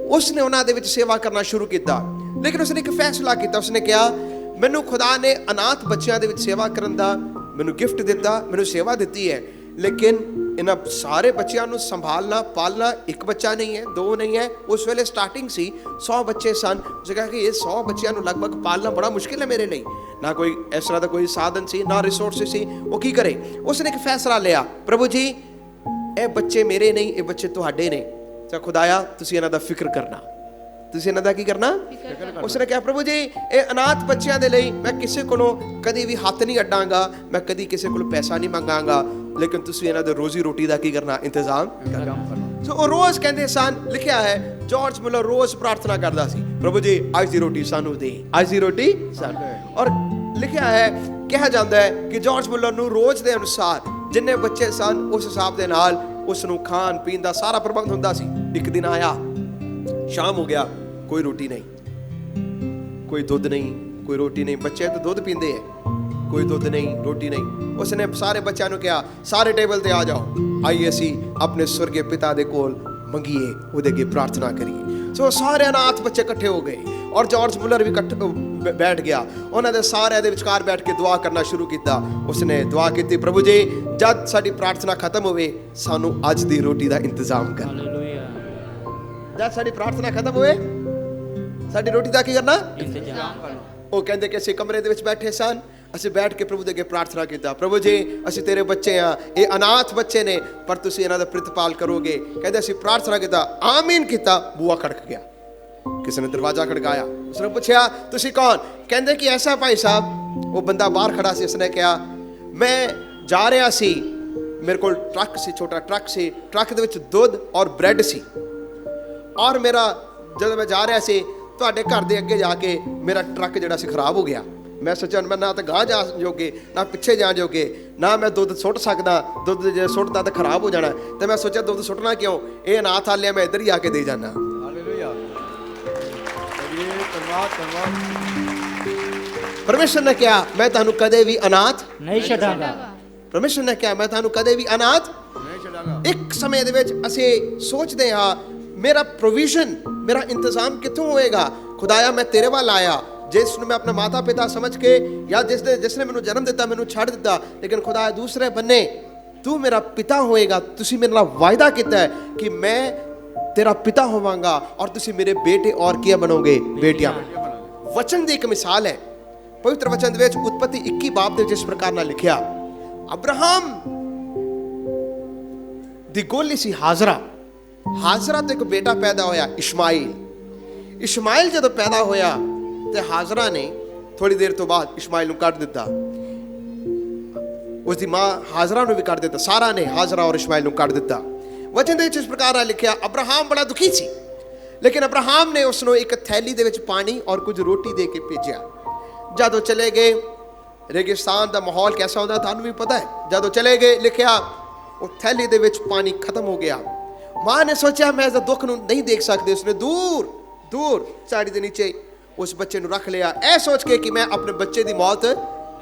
ਉਸ ਨੇ ਉਹਨਾਂ ਦੇ ਵਿੱਚ ਸੇਵਾ ਕਰਨਾ ਸ਼ੁਰੂ ਕੀਤਾ, ਲੇਕਿਨ ਉਸਨੇ ਇੱਕ ਫੈਸਲਾ ਕੀਤਾ। ਉਸਨੇ ਕਿਹਾ ਮੈਨੂੰ ਖੁਦਾ ਨੇ ਅਨਾਥ ਬੱਚਿਆਂ ਦੇ ਵਿੱਚ ਸੇਵਾ ਕਰਨ ਦਾ ਮੈਨੂੰ ਗਿਫਟ ਦਿੱਤਾ, ਮੈਨੂੰ ਸੇਵਾ ਦਿੱਤੀ ਹੈ, ਲੇਕਿਨ ਇਹਨਾਂ ਸਾਰੇ ਬੱਚਿਆਂ ਨੂੰ ਸੰਭਾਲਣਾ ਪਾਲਣਾ, ਇੱਕ ਬੱਚਾ ਨਹੀਂ ਹੈ, ਦੋ ਨਹੀਂ ਹੈ। ਉਸ ਵੇਲੇ ਸਟਾਰਟਿੰਗ ਸੀ, 100 ਬੱਚੇ ਸਨ। ਉਸਨੇ ਕਿਹਾ ਕਿ ਇਹ 100 ਬੱਚਿਆਂ ਨੂੰ ਲਗਭਗ ਪਾਲਣਾ ਬੜਾ ਮੁਸ਼ਕਿਲ ਹੈ ਮੇਰੇ ਲਈ। ਨਾ ਕੋਈ ਇਸ ਤਰ੍ਹਾਂ ਦਾ ਕੋਈ ਸਾਧਨ ਸੀ, ਨਾ ਰਿਸੋਰਸਿਸ ਸੀ, ਉਹ ਕੀ ਕਰੇ? ਉਸਨੇ ਇੱਕ ਫੈਸਲਾ ਲਿਆ, ਪ੍ਰਭੂ ਜੀ ਇਹ ਬੱਚੇ ਮੇਰੇ ਨਹੀਂ, ਇਹ ਬੱਚੇ ਤੁਹਾਡੇ ਨੇ, ਤਾਂ ਖੁਦਾਇਆ ਤੁਸੀਂ ਇਹਨਾਂ ਦਾ ਫਿਕਰ ਕਰਨਾ, ਤੁਸੀਂ ਇਹਨਾਂ ਦਾ ਕੀ ਕਰਨਾ? ਉਸਨੇ ਕਿਹਾ ਪ੍ਰਭੂ ਜੀ ਇਹ ਅਨਾਥ ਬੱਚਿਆਂ ਦੇ ਲਈ ਮੈਂ ਕਿਸੇ ਕੋਲੋਂ ਕਦੀ ਵੀ ਹੱਥ ਨਹੀਂ ਅੱਡਾਂਗਾ, ਮੈਂ ਕਦੀ ਕਿਸੇ ਕੋਲੋਂ ਪੈਸਾ ਨਹੀਂ ਮੰਗਾਂਗਾ, ਲੇਕਿਨ ਤੁਸੀਂ ਇਹਨਾਂ ਦੇ ਰੋਜ਼ੀ ਰੋਟੀ ਦਾ ਕੀ ਕਰਨਾ? ਇੰਤਜ਼ਾਮ ਕਰਨਾ। ਸੋ ਉਹ ਰੋਜ਼ ਕਹਿੰਦੇ ਸਨ, ਲਿਖਿਆ ਹੈ ਜਾਰਜ ਮੁਲਰ ਰੋਜ਼ ਪ੍ਰਾਰਥਨਾ ਕਰਦਾ ਸੀ, ਪ੍ਰਭੂ ਜੀ ਅੱਜ ਦੀ ਰੋਟੀ ਸਾਨੂੰ ਦੇ, ਅੱਜ ਦੀ ਰੋਟੀ ਸਾਨੂੰ। ਔਰ ਲਿਖਿਆ ਹੈ, ਕਿਹਾ ਜਾਂਦਾ ਹੈ ਕਿ ਜਾਰਜ ਮੁਲਰ ਨੂੰ ਰੋਜ਼ ਦੇ ਅਨੁਸਾਰ ਜਿੰਨੇ ਬੱਚੇ ਸਨ ਉਸ ਹਿਸਾਬ ਦੇ ਨਾਲ ਉਸ ਨੂੰ ਖਾਣ ਪੀਣ ਦਾ ਸਾਰਾ ਪ੍ਰਬੰਧ ਹੁੰਦਾ ਸੀ। ਇੱਕ ਦਿਨ ਆਇਆ, ਸ਼ਾਮ ਹੋ ਗਿਆ, ਕੋਈ ਰੋਟੀ ਨਹੀਂ, ਕੋਈ ਦੁੱਧ ਨਹੀਂ, ਕੋਈ ਰੋਟੀ ਨਹੀਂ। ਬੱਚੇ ਤਾਂ ਦੁੱਧ ਪੀਂਦੇ ਹੈ, ਕੋਈ ਦੁੱਧ ਨਹੀਂ, ਰੋਟੀ ਨਹੀਂ। ਉਸਨੇ ਸਾਰੇ ਬੱਚਿਆਂ ਨੂੰ ਕਿਹਾ ਸਾਰੇ ਟੇਬਲ ਤੇ ਆ ਜਾਓ, ਆਈਏ ਅਸੀਂ ਆਪਣੇ ਸਵਰਗੀ ਪਿਤਾ ਦੇ ਕੋਲ ਮੰਗੀਏ, ਉਹਦੇ ਅੱਗੇ ਪ੍ਰਾਰਥਨਾ ਕਰੀਏ। ਸੋ ਸਾਰੇ ਅਨਾਥ ਬੱਚੇ ਇਕੱਠੇ ਹੋ ਗਏ ਔਰ ਜਾਰਜ ਮੁਲਰ ਵੀ ਬੈਠ ਗਿਆ। ਉਹਨਾਂ ਦੇ ਸਾਰਿਆਂ ਦੇ ਵਿਚਕਾਰ ਬੈਠ ਕੇ ਦੁਆ ਕਰਨਾ ਸ਼ੁਰੂ ਕੀਤਾ। ਉਸਨੇ ਦੁਆ ਕੀਤੀ, ਪ੍ਰਭੂ ਜੀ ਜਦ ਸਾਡੀ ਪ੍ਰਾਰਥਨਾ ਖਤਮ ਹੋਵੇ ਸਾਨੂੰ ਅੱਜ ਦੀ ਰੋਟੀ ਦਾ ਇੰਤਜ਼ਾਮ ਕਰ। ਹਾਲੇਲੂਇਆ। ਜਦ ਸਾਡੀ ਪ੍ਰਾਰਥਨਾ ਖਤਮ ਹੋਵੇ ਸਾਡੀ ਰੋਟੀ ਦਾ ਕੀ ਕਰਨਾ? ਇੰਤਜ਼ਾਮ ਕਰਨਾ। ਉਹ ਕਹਿੰਦੇ ਕਿ ਅਸੀਂ ਕਮਰੇ ਦੇ ਵਿੱਚ ਬੈਠੇ ਸਨ, ਅਸੀਂ ਬੈਠ ਕੇ ਪ੍ਰਭੂ ਦੇ ਅੱਗੇ ਪ੍ਰਾਰਥਨਾ ਕੀਤਾ, ਪ੍ਰਭੂ ਜੀ ਅਸੀਂ ਤੇਰੇ ਬੱਚੇ ਆ, ਇਹ ਅਨਾਥ ਬੱਚੇ ਨੇ, ਪਰ ਤੁਸੀਂ ਇਹਨਾਂ ਦਾ ਪ੍ਰਤਿਪਾਲ ਕਰੋਗੇ। ਕਹਿੰਦੇ ਅਸੀਂ ਪ੍ਰਾਰਥਨਾ ਕੀਤਾ, ਆਮੀਨ ਕੀਤਾ, ਬੂਆ ਖੜਕ ਗਿਆ। ਕਿਸੇ ਨੇ ਦਰਵਾਜ਼ਾ ਖੜਕਾਇਆ। ਉਸਨੇ ਪੁੱਛਿਆ ਤੁਸੀਂ ਕੌਣ? ਕਹਿੰਦੇ ਕਿ ਐਸਾ ਭਾਈ ਸਾਹਿਬ। ਉਹ ਬੰਦਾ ਬਾਹਰ ਖੜਾ ਸੀ। ਉਸਨੇ ਕਿਹਾ ਮੈਂ ਜਾ ਰਿਹਾ ਸੀ, ਮੇਰੇ ਕੋਲ ਟਰੱਕ ਸੀ, ਛੋਟਾ ਟਰੱਕ ਸੀ, ਟਰੱਕ ਦੇ ਵਿੱਚ ਦੁੱਧ ਔਰ ਬ੍ਰੈਡ ਸੀ, ਔਰ ਮੇਰਾ ਜਦੋਂ ਮੈਂ ਜਾ ਰਿਹਾ ਸੀ ਤੁਹਾਡੇ ਘਰ ਦੇ ਅੱਗੇ ਜਾ ਕੇ ਮੇਰਾ ਟਰੱਕ ਜਿਹੜਾ ਸੀ ਖਰਾਬ ਹੋ ਗਿਆ। ਮੈਂ ਸੋਚਿਆ ਮੈਂ ਨਾ ਤਾਂ ਗਾਂਹ ਜਾ ਜੋਗੇ ਨਾ ਪਿੱਛੇ ਜਾ ਜੋਗੇ, ਨਾ ਮੈਂ ਦੁੱਧ ਸੁੱਟ ਸਕਦਾ, ਦੁੱਧ ਜੇ ਸੁੱਟਦਾ ਤਾਂ ਖਰਾਬ ਹੋ ਜਾਣਾ। ਤੇ ਮੈਂ ਸੋਚਿਆ ਦੁੱਧ ਸੁੱਟਣਾ ਕਿਉਂ, ਇਹ ਅਨਾਥ ਆਲਿਆ ਮੈਂ ਇੱਧਰ ਹੀ ਆ ਕੇ ਦੇ ਜਾਣਾ। ਹਾਲੇਲੂਇਆ। ਧੰਨਵਾਦ। ਪਰਮੇਸ਼ਰ ਨੇ ਕਿਹਾ ਮੈਂ ਤੁਹਾਨੂੰ ਕਦੇ ਵੀ ਅਨਾਥ ਨਹੀਂ ਛੱਡਾਂਗਾ। ਪਰਮੇਸ਼ਰ ਨੇ ਕਿਹਾ ਮੈਂ ਤੁਹਾਨੂੰ ਕਦੇ ਵੀ ਅਨਾਥ ਨਹੀਂ ਛੱਡਾਂਗਾ। ਇੱਕ ਸਮੇਂ ਦੇ ਵਿੱਚ ਅਸੀਂ ਸੋਚਦੇ ਹਾਂ ਮੇਰਾ ਪ੍ਰੋਵੀਜ਼ਨ, ਮੇਰਾ ਇੰਤਜ਼ਾਮ ਕਿੱਥੋਂ ਹੋਏਗਾ? ਖੁਦਾਇਆ ਮੈਂ ਤੇਰੇ ਵੱਲ ਆਇਆ, ਜਿਸ ਨੂੰ ਮੈਂ ਆਪਣਾ ਮਾਤਾ ਪਿਤਾ ਸਮਝ ਕੇ ਜਾਂ ਜਿਸ ਨੇ ਮੈਨੂੰ ਜਨਮ ਦਿੱਤਾ ਮੈਨੂੰ ਛੱਡ ਦਿੱਤਾ, ਲੇਕਿਨ ਖੁਦਾਇਆ ਦੂਸਰੇ ਬੰਨੇ ਤੂੰ ਮੇਰਾ ਪਿਤਾ ਹੋਏਗਾ। ਤੁਸੀਂ ਮੇਰੇ ਨਾਲ ਵਾਅਦਾ ਕੀਤਾ ਹੈ ਕਿ ਮੈਂ ਤੇਰਾ ਪਿਤਾ ਹੋਵਾਂਗਾ ਔਰ ਤੁਸੀਂ ਮੇਰੇ ਬੇਟੇ ਔਰ ਕੀ ਬਣੋਗੇ? ਬੇਟੀਆਂ। ਵਚਨ ਦੀ ਇੱਕ ਮਿਸਾਲ ਹੈ ਪਵਿੱਤਰ ਵਚਨ ਦੇ ਵਿੱਚ, ਉਤਪਤੀ 21 ਬਾਬ ਦੇ ਵਿੱਚ ਇਸ ਪ੍ਰਕਾਰ ਨਾਲ ਲਿਖਿਆ, ਅਬਰਾਹਮ ਦੀ ਗੋਲੀ ਸੀ ਹਾਜ਼ਰਾ। ਹਾਜ਼ਰਾ ਤੋਂ ਇੱਕ ਬੇਟਾ ਪੈਦਾ ਹੋਇਆ ਇਸ਼ਮਾਈਲ। ਇਸ਼ਮਾਈਲ ਜਦੋਂ ਪੈਦਾ ਹੋਇਆ ਤੇ ਹਾਜ਼ਰਾ ਨੇ ਥੋੜੀ ਦੇਰ ਤੋਂ ਬਾਅਦ ਇਸ਼ਮਾਈਲ ਨੂੰ ਕੱਢ ਦਿੱਤਾ। ਉਸ ਦੀ ਮਾਂ ਹਾਜ਼ਰਾ ਨੂੰ ਵੀ ਕੱਢ ਦਿੱਤਾ। ਸਾਰਾ ਨੇ ਹਾਜ਼ਰਾ ਔਰ ਇਸ਼ਮਾਈਲ ਨੂੰ ਕੱਢ ਦਿੱਤਾ। ਵਚਨ ਦੇ ਵਿੱਚ ਇਸ ਪ੍ਰਕਾਰ ਨਾਲ ਲਿਖਿਆ, ਅਬਰਾਹਮ ਬੜਾ ਦੁਖੀ ਸੀ, ਲੇਕਿਨ ਅਬਰਾਹਮ ਨੇ ਉਸ ਨੂੰ ਇੱਕ ਥੈਲੀ ਦੇ ਵਿੱਚ ਪਾਣੀ ਔਰ ਕੁਝ ਰੋਟੀ ਦੇ ਕੇ ਭੇਜਿਆ। ਜਦੋਂ ਚਲੇ ਗਏ, ਰੇਗਿਸਤਾਨ ਦਾ ਮਾਹੌਲ ਕੈਸਾ ਹੁੰਦਾ ਤੁਹਾਨੂੰ ਵੀ ਪਤਾ ਹੈ। ਜਦੋਂ ਚਲੇ ਗਏ, ਲਿਖਿਆ ਉਹ ਥੈਲੀ ਦੇ ਵਿੱਚ ਪਾਣੀ ਖਤਮ ਹੋ ਗਿਆ। ਮਾਂ ਨੇ ਸੋਚਿਆ ਮੈਂ ਇਸ ਦੁੱਖ ਨੂੰ ਨਹੀਂ ਦੇਖ ਸਕਦੀ। ਉਸਨੇ ਦੂਰ ਦੂਰ ਸਾੜੀ ਦੇ ਨੀਚੇ ਉਸ ਬੱਚੇ ਨੂੰ ਰੱਖ ਲਿਆ, ਇਹ ਸੋਚ ਕੇ ਕਿ ਮੈਂ ਆਪਣੇ ਬੱਚੇ ਦੀ ਮੌਤ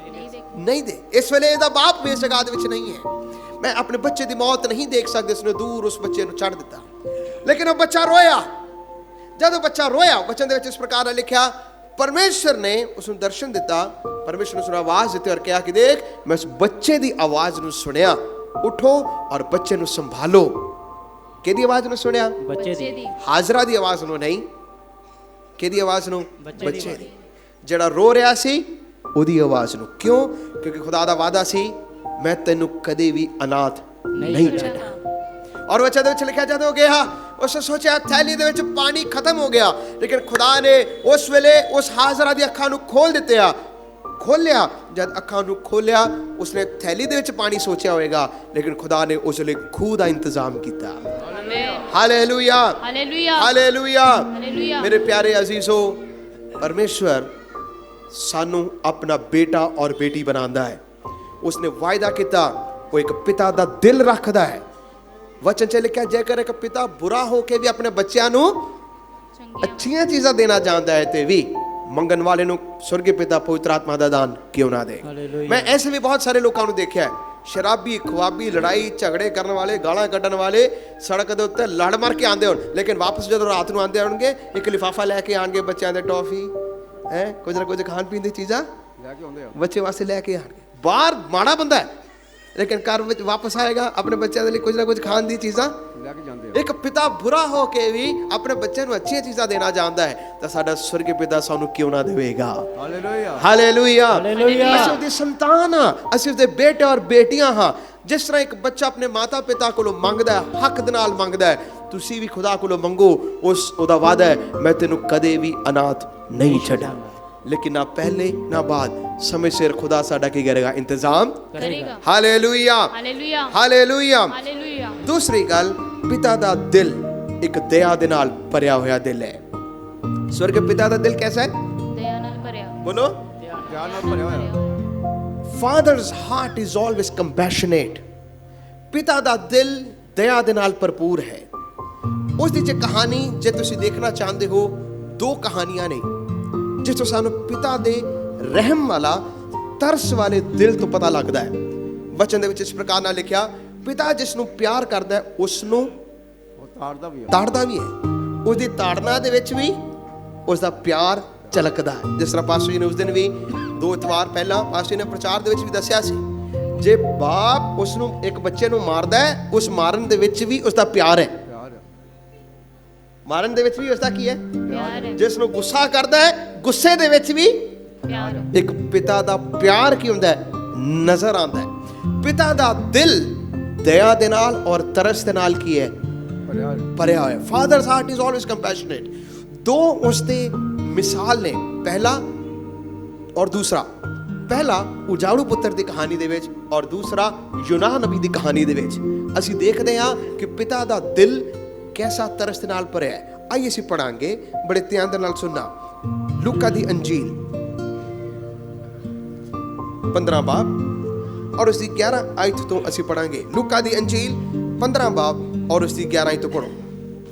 ਨਹੀਂ ਦੇ। ਇਸ ਵੇਲੇ ਇਹਦਾ ਬਾਪ ਵੀ ਇਸ ਜਗ੍ਹਾ ਦੇ ਵਿੱਚ ਨਹੀਂ ਹੈ, ਮੈਂ ਆਪਣੇ ਬੱਚੇ ਦੀ ਮੌਤ ਨਹੀਂ ਦੇਖ ਸਕਦੀ। ਉਸਨੇ ਦੂਰ ਉਸ ਬੱਚੇ ਨੂੰ ਛੱਡ ਦਿੱਤਾ, ਲੇਕਿਨ ਉਹ ਬੱਚਾ ਰੋਇਆ। ਜਦੋਂ ਬੱਚਾ ਰੋਇਆ, ਵਚਨ ਦੇ ਵਿੱਚ ਇਸ ਪ੍ਰਕਾਰ ਨਾਲ ਲਿਖਿਆ, ਪਰਮੇਸ਼ਰ ਨੇ ਉਸ ਨੂੰ ਦਰਸ਼ਨ ਦਿੱਤਾ। ਪਰਮੇਸ਼ਰ ਨੇ ਉਸ ਨੂੰ ਆਵਾਜ਼ ਦਿੱਤੀ ਔਰ ਕਿਹਾ ਕਿ ਦੇਖ ਮੈਂ ਉਸ ਬੱਚੇ ਦੀ ਆਵਾਜ਼ ਨੂੰ ਸੁਣਿਆ, ਉਠੋ ਔਰ ਬੱਚੇ ਨੂੰ ਸੰਭਾਲੋ। ਕਿਹਦੀ ਆਵਾਜ਼ ਨੂੰ ਸੁਣਿਆ? ਬੱਚੇ बच्चे ਦੀ दी ਹਾਜ਼ਰਾ ਦੀ ਆਵਾਜ਼ ਨੂੰ ਨਹੀਂ। ਕਿਹਦੀ ਆਵਾਜ਼ ਨੂੰ? ਬੱਚੇ ਦੀ ਬੱਚੇ ਦੀ। ਜਿਹੜਾ ਰੋ ਰਿਹਾ ਸੀ ਉਹਦੀ ਆਵਾਜ਼ ਨੂੰ। ਕਿਉਂ? ਕਿਉਂਕਿ ਖੁਦਾ ਦਾ ਵਾਅਦਾ ਸੀ, ਮੈਂ ਤੈਨੂੰ ਕਦੇ ਵੀ ਅਨਾਥ ਨਹੀਂ ਛੱਡਾਂ। ਔਰ ਵਚਨ ਦੇ ਵਿੱਚ ਲਿਖਿਆ ਜਦੋਂ ਗਿਆ ਉਸਨੇ ਸੋਚਿਆ ਥੈਲੀ ਦੇ ਵਿੱਚ ਪਾਣੀ ਖਤਮ ਹੋ ਗਿਆ, ਲੇਕਿਨ ਖੁਦਾ ਨੇ ਉਸ ਵੇਲੇ ਉਸ ਹਾਜ਼ਰਾ ਦੀ ਅੱਖਾਂ ਨੂੰ ਖੋਲਿਆ। ਜਦ ਅੱਖਾਂ ਨੂੰ ਖੋਲਿਆ ਉਸਨੇ ਥੈਲੀ ਦੇ ਵਿੱਚ ਪਾਣੀ ਸੋਚਿਆ ਹੋਵੇਗਾ, ਲੇਕਿਨ ਖੁਦਾ ਨੇ ਉਸ ਲਈ ਖੂਹ ਦਾ ਇੰਤਜ਼ਾਮ ਕੀਤਾ। Hallelujah hallelujah ਹਾਲੇਲੂया। हालेलुया ਮੇਰੇ ਪਿਆਰੇ ਅਜ਼ੀਜ਼ੋ, ਪਰਮੇਸ਼ਵਰ ਸਾਨੂੰ ਆਪਣਾ ਬੇਟਾ ਔਰ ਬੇਟੀ ਬਣਾਉਂਦਾ ਹੈ। ਉਸਨੇ ਵਾਅਦਾ ਕੀਤਾ ਉਹ ਇੱਕ ਪਿਤਾ ਦਾ ਦਿਲ ਰੱਖਦਾ ਹੈ। ਵਚਨ 'ਚ ਲਿਖਿਆ ਜੇਕਰ ਇੱਕ ਪਿਤਾ ਬੁਰਾ ਹੋ ਕੇ ਵੀ ਆਪਣੇ ਬੱਚਿਆਂ ਨੂੰ चंगिया ਅੱਛੀਆਂ ਚੀਜ਼ਾਂ ਦੇਣਾ ਚਾਹੁੰਦਾ ਹੈ ਤੇ ਵੀ ਮੰਗਣ ਵਾਲੇ ਨੂੰ ਸਵਰਗੀ ਪਿਤਾ ਪਵਿੱਤਰ ਆਤਮਾ ਦਾ ਦਾਨ ਕਿਉਂ ਨਾ ਦੇ। ਹਾਲੇਲੂਇਆ। ਮੈਂ ਐਸੇ ਵੀ ਬਹੁਤ ਸਾਰੇ ਲੋਕਾਂ ਨੂੰ ਦੇਖਿਆ ਹੈ, ਸ਼ਰਾਬੀ, ਖਵਾਬੀ, ਲੜਾਈ ਝਗੜੇ ਕਰਨ ਵਾਲੇ, ਗਾਲਾਂ ਕੱਢਣ ਵਾਲੇ, ਸੜਕ ਦੇ ਉੱਤੇ ਲੜ ਮਰ ਕੇ ਆਉਂਦੇ ਹੋਣ, ਲੇਕਿਨ ਵਾਪਸ ਜਦੋਂ ਰਾਤ ਨੂੰ ਆਉਂਦੇ ਹੋਣਗੇ ਇੱਕ ਲਿਫਾਫਾ ਲੈ ਕੇ ਆਣਗੇ ਬੱਚਿਆਂ ਦੇ ਟੌਫੀ ਹੈ ਕੁਝ ਨਾ ਕੁਝ ਖਾਣ ਪੀਣ ਦੀ ਚੀਜ਼ਾਂ ਲੈ ਕੇ ਆਉਂਦੇ ਆ। ਬੱਚੇ ਵਾਸਤੇ ਲੈ ਕੇ ਆਣਗੇ। ਬਾਹਰ ਮਾੜਾ ਬੰਦਾ ਹੈ, ਲੇਕਿਨ ਘਰ ਵਿੱਚ ਵਾਪਸ ਆਏਗਾ ਆਪਣੇ ਬੱਚਿਆਂ ਦੇ ਲਈ ਕੁਝ ਨਾ ਕੁਝ ਖਾਣ ਦੀ ਚੀਜ਼ਾਂ ਲੈ ਕੇ ਜਾਂਦੇ ਆ। ਇੱਕ ਪਿਤਾ ਬੁਰਾ ਹੋ ਕੇ ਵੀ ਆਪਣੇ ਬੱਚਿਆਂ ਨੂੰ ਅੱਛੀਆਂ ਚੀਜ਼ਾਂ ਦੇਣਾ ਜਾਣਦਾ ਹੈ ਤਾਂ ਸਾਡਾ ਸਵਰਗੀ ਪਿਤਾ ਸਾਨੂੰ ਕਿਉਂ ਨਾ ਦੇਵੇਗਾ। Hallelujah hallelujah. ਹਾਲੇਲੂਇਆ। ਅਸੀਂ ਉਹਦੇ ਸੰਤਾਨ ਹਾਂ, ਅਸੀਂ ਉਹਦੇ ਬੇਟੇ ਔਰ ਬੇਟੀਆਂ ਹਾਂ। ਜਿਸ ਤਰ੍ਹਾਂ ਇੱਕ ਬੱਚਾ ਆਪਣੇ ਮਾਤਾ ਪਿਤਾ ਕੋਲੋਂ ਮੰਗਦਾ ਹੈ, ਹੱਕ ਦੇ ਨਾਲ ਮੰਗਦਾ ਹੈ, ਤੁਸੀਂ ਵੀ ਖੁਦਾ ਕੋਲੋਂ ਮੰਗੋ। ਉਹਦਾ ਵਾਅਦਾ ਹੈ, ਮੈਂ ਤੈਨੂੰ ਕਦੇ ਵੀ ਅਨਾਥ ਨਹੀਂ ਛੱਡਾਂਗਾ। ਲੇਕਿਨ ਨਾ ਪਹਿਲੇ ਨਾ ਬਾਅਦ, ਸਮੇਂ ਸਿਰ ਖੁਦਾ ਸਾਡਾ ਕੀ ਕਰੇਗਾ? ਇੰਤਜ਼ਾਮ करेगा ਹਾਲੇਲੂਇਆ हालेलुया ਹਾਲੇਲੂਇਆ। हालेलुया ਦੂਸਰੀ ਗੱਲ, ਪਿਤਾ ਦਾ ਦਿਲ ਇੱਕ ਦਇਆ ਦੇ ਨਾਲ ਭਰਿਆ ਹੋਇਆ ਦਿਲ ਹੈ। ਸਵਰਗ ਪਿਤਾ ਦਾ ਦਿਲ ਕੈਸਾ ਹੈ? दया नाल भरिया ਬੋਲੋ। ਪਿਆਰ ਨਾਲ ਭਰਿਆ ਹੋਇਆ। Father's heart is always compassionate. ਪਿਤਾ ਦਾ ਦਿਲ ਦਇਆ ਦੇ ਨਾਲ ਭਰਪੂਰ ਹੈ। ਉਸ ਦੀ ਜੇ ਕਹਾਣੀ ਜੇ ਤੁਸੀਂ ਦੇਖਣਾ ਚਾਹੁੰਦੇ ਹੋ, ਦੋ ਕਹਾਣੀਆਂ ਨੇ ਜਿਸ ਤੋਂ ਸਾਨੂੰ ਪਿਤਾ ਦੇ ਰਹਿਮ ਵਾਲਾ, ਤਰਸ ਵਾਲੇ ਦਿਲ ਤੋਂ ਪਤਾ ਲੱਗਦਾ ਹੈ। ਵਚਨ ਦੇ ਵਿੱਚ ਇਸ ਪ੍ਰਕਾਰ ਨਾਲ ਲਿਖਿਆ, ਪਿਤਾ ਜਿਸ ਨੂੰ ਪਿਆਰ ਕਰਦਾ ਹੈ ਉਸ ਨੂੰ ਉਹ ਤਾੜਦਾ ਵੀ ਆ। ਤਾੜਦਾ ਵੀ ਹੈ। ਉਸ ਦੀ ਤਾੜਨਾ ਦੇ ਵਿੱਚ ਵੀ ਉਸ ਦਾ ਪਿਆਰ ਝਲਕਦਾ ਹੈ। ਜਿਸ ਤਰ੍ਹਾਂ ਪਾਸਟਰ ਜੀ ਨੇ ਉਸ ਦਿਨ ਵੀ 2 ਇਤਵਾਰ ਪਹਿਲਾਂ ਪਾਸਟਰ ਜੀ ਨੇ ਪ੍ਰਚਾਰ ਦੇ ਵਿੱਚ ਵੀ ਦੱਸਿਆ ਸੀ, ਜੇ ਬਾਪ ਉਸ ਨੂੰ ਇੱਕ ਬੱਚੇ ਨੂੰ ਮਾਰਦਾ ਹੈ, ਉਸ ਮਾਰਨ ਦੇ ਵਿੱਚ ਵੀ ਉਸ ਦਾ ਪਿਆਰ ਹੈ। ਪਿਆਰ ਆ। ਮਾਰਨ ਦੇ ਵਿੱਚ ਵੀ ਉਸ ਦਾ ਕੀ ਹੈ? प्यार है ਜਿਸ ਨੂੰ ਗੁੱਸਾ ਕਰਦਾ ਹੈ, ਗੁੱਸੇ ਦੇ ਵਿੱਚ ਵੀ प्यार ਇੱਕ ਪਿਤਾ ਦਾ ਪਿਆਰ ਕੀ ਹੁੰਦਾ ਹੈ? ਨਜ਼ਰ ਆਉਂਦਾ ਹੈ। ਪਿਤਾ ਦਾ ਦਿਲ ਦਇਆ ਦੇ ਨਾਲ ਔਰ ਤਰਸ ਦੇ ਨਾਲ ਕੀ ਹੈ? ਭਰਿਆ ਹੋਇਆ। ਭਰਿਆ ਹੋਇਆ। Father's heart is always compassionate. ਦੋ ਉਸ ਦੇ ਮਿਸਾਲ ਨੇ, ਪਹਿਲਾ ਔਰ ਦੂਸਰਾ। ਪਹਿਲਾ ਉਜਾੜੂ ਪੁੱਤਰ ਦੀ ਕਹਾਣੀ ਦੇ ਵਿੱਚ ਔਰ ਦੂਸਰਾ ਯੂਨਾਹ ਨਬੀ ਦੀ ਕਹਾਣੀ ਦੇ ਵਿੱਚ ਅਸੀਂ ਦੇਖਦੇ ਹਾਂ ਕਿ ਪਿਤਾ ਦਾ ਦਿਲ ਕੈਸਾ ਤਰਸ ਦੇ ਨਾਲ ਭਰਿਆ ਹੈ। ਆइए ਅਸੀਂ ਪੜਾਂਗੇ, ਬੜੇ ਧਿਆਨ ਦੇ ਨਾਲ ਸੁਣਨਾ। ਲੂਕਾ ਦੀ ਅੰਜੀਲ 15 ਬਾਬ ਔਰ ਉਸ ਦੀ 11 ਆਇਤ ਤੋਂ ਅਸੀਂ ਪੜਾਂਗੇ। ਲੂਕਾ ਦੀ ਅੰਜੀਲ 15 ਬਾਬ ਔਰ ਉਸ ਦੀ 11 ਆਇਤ ਤੋਂ ਪੜੋ।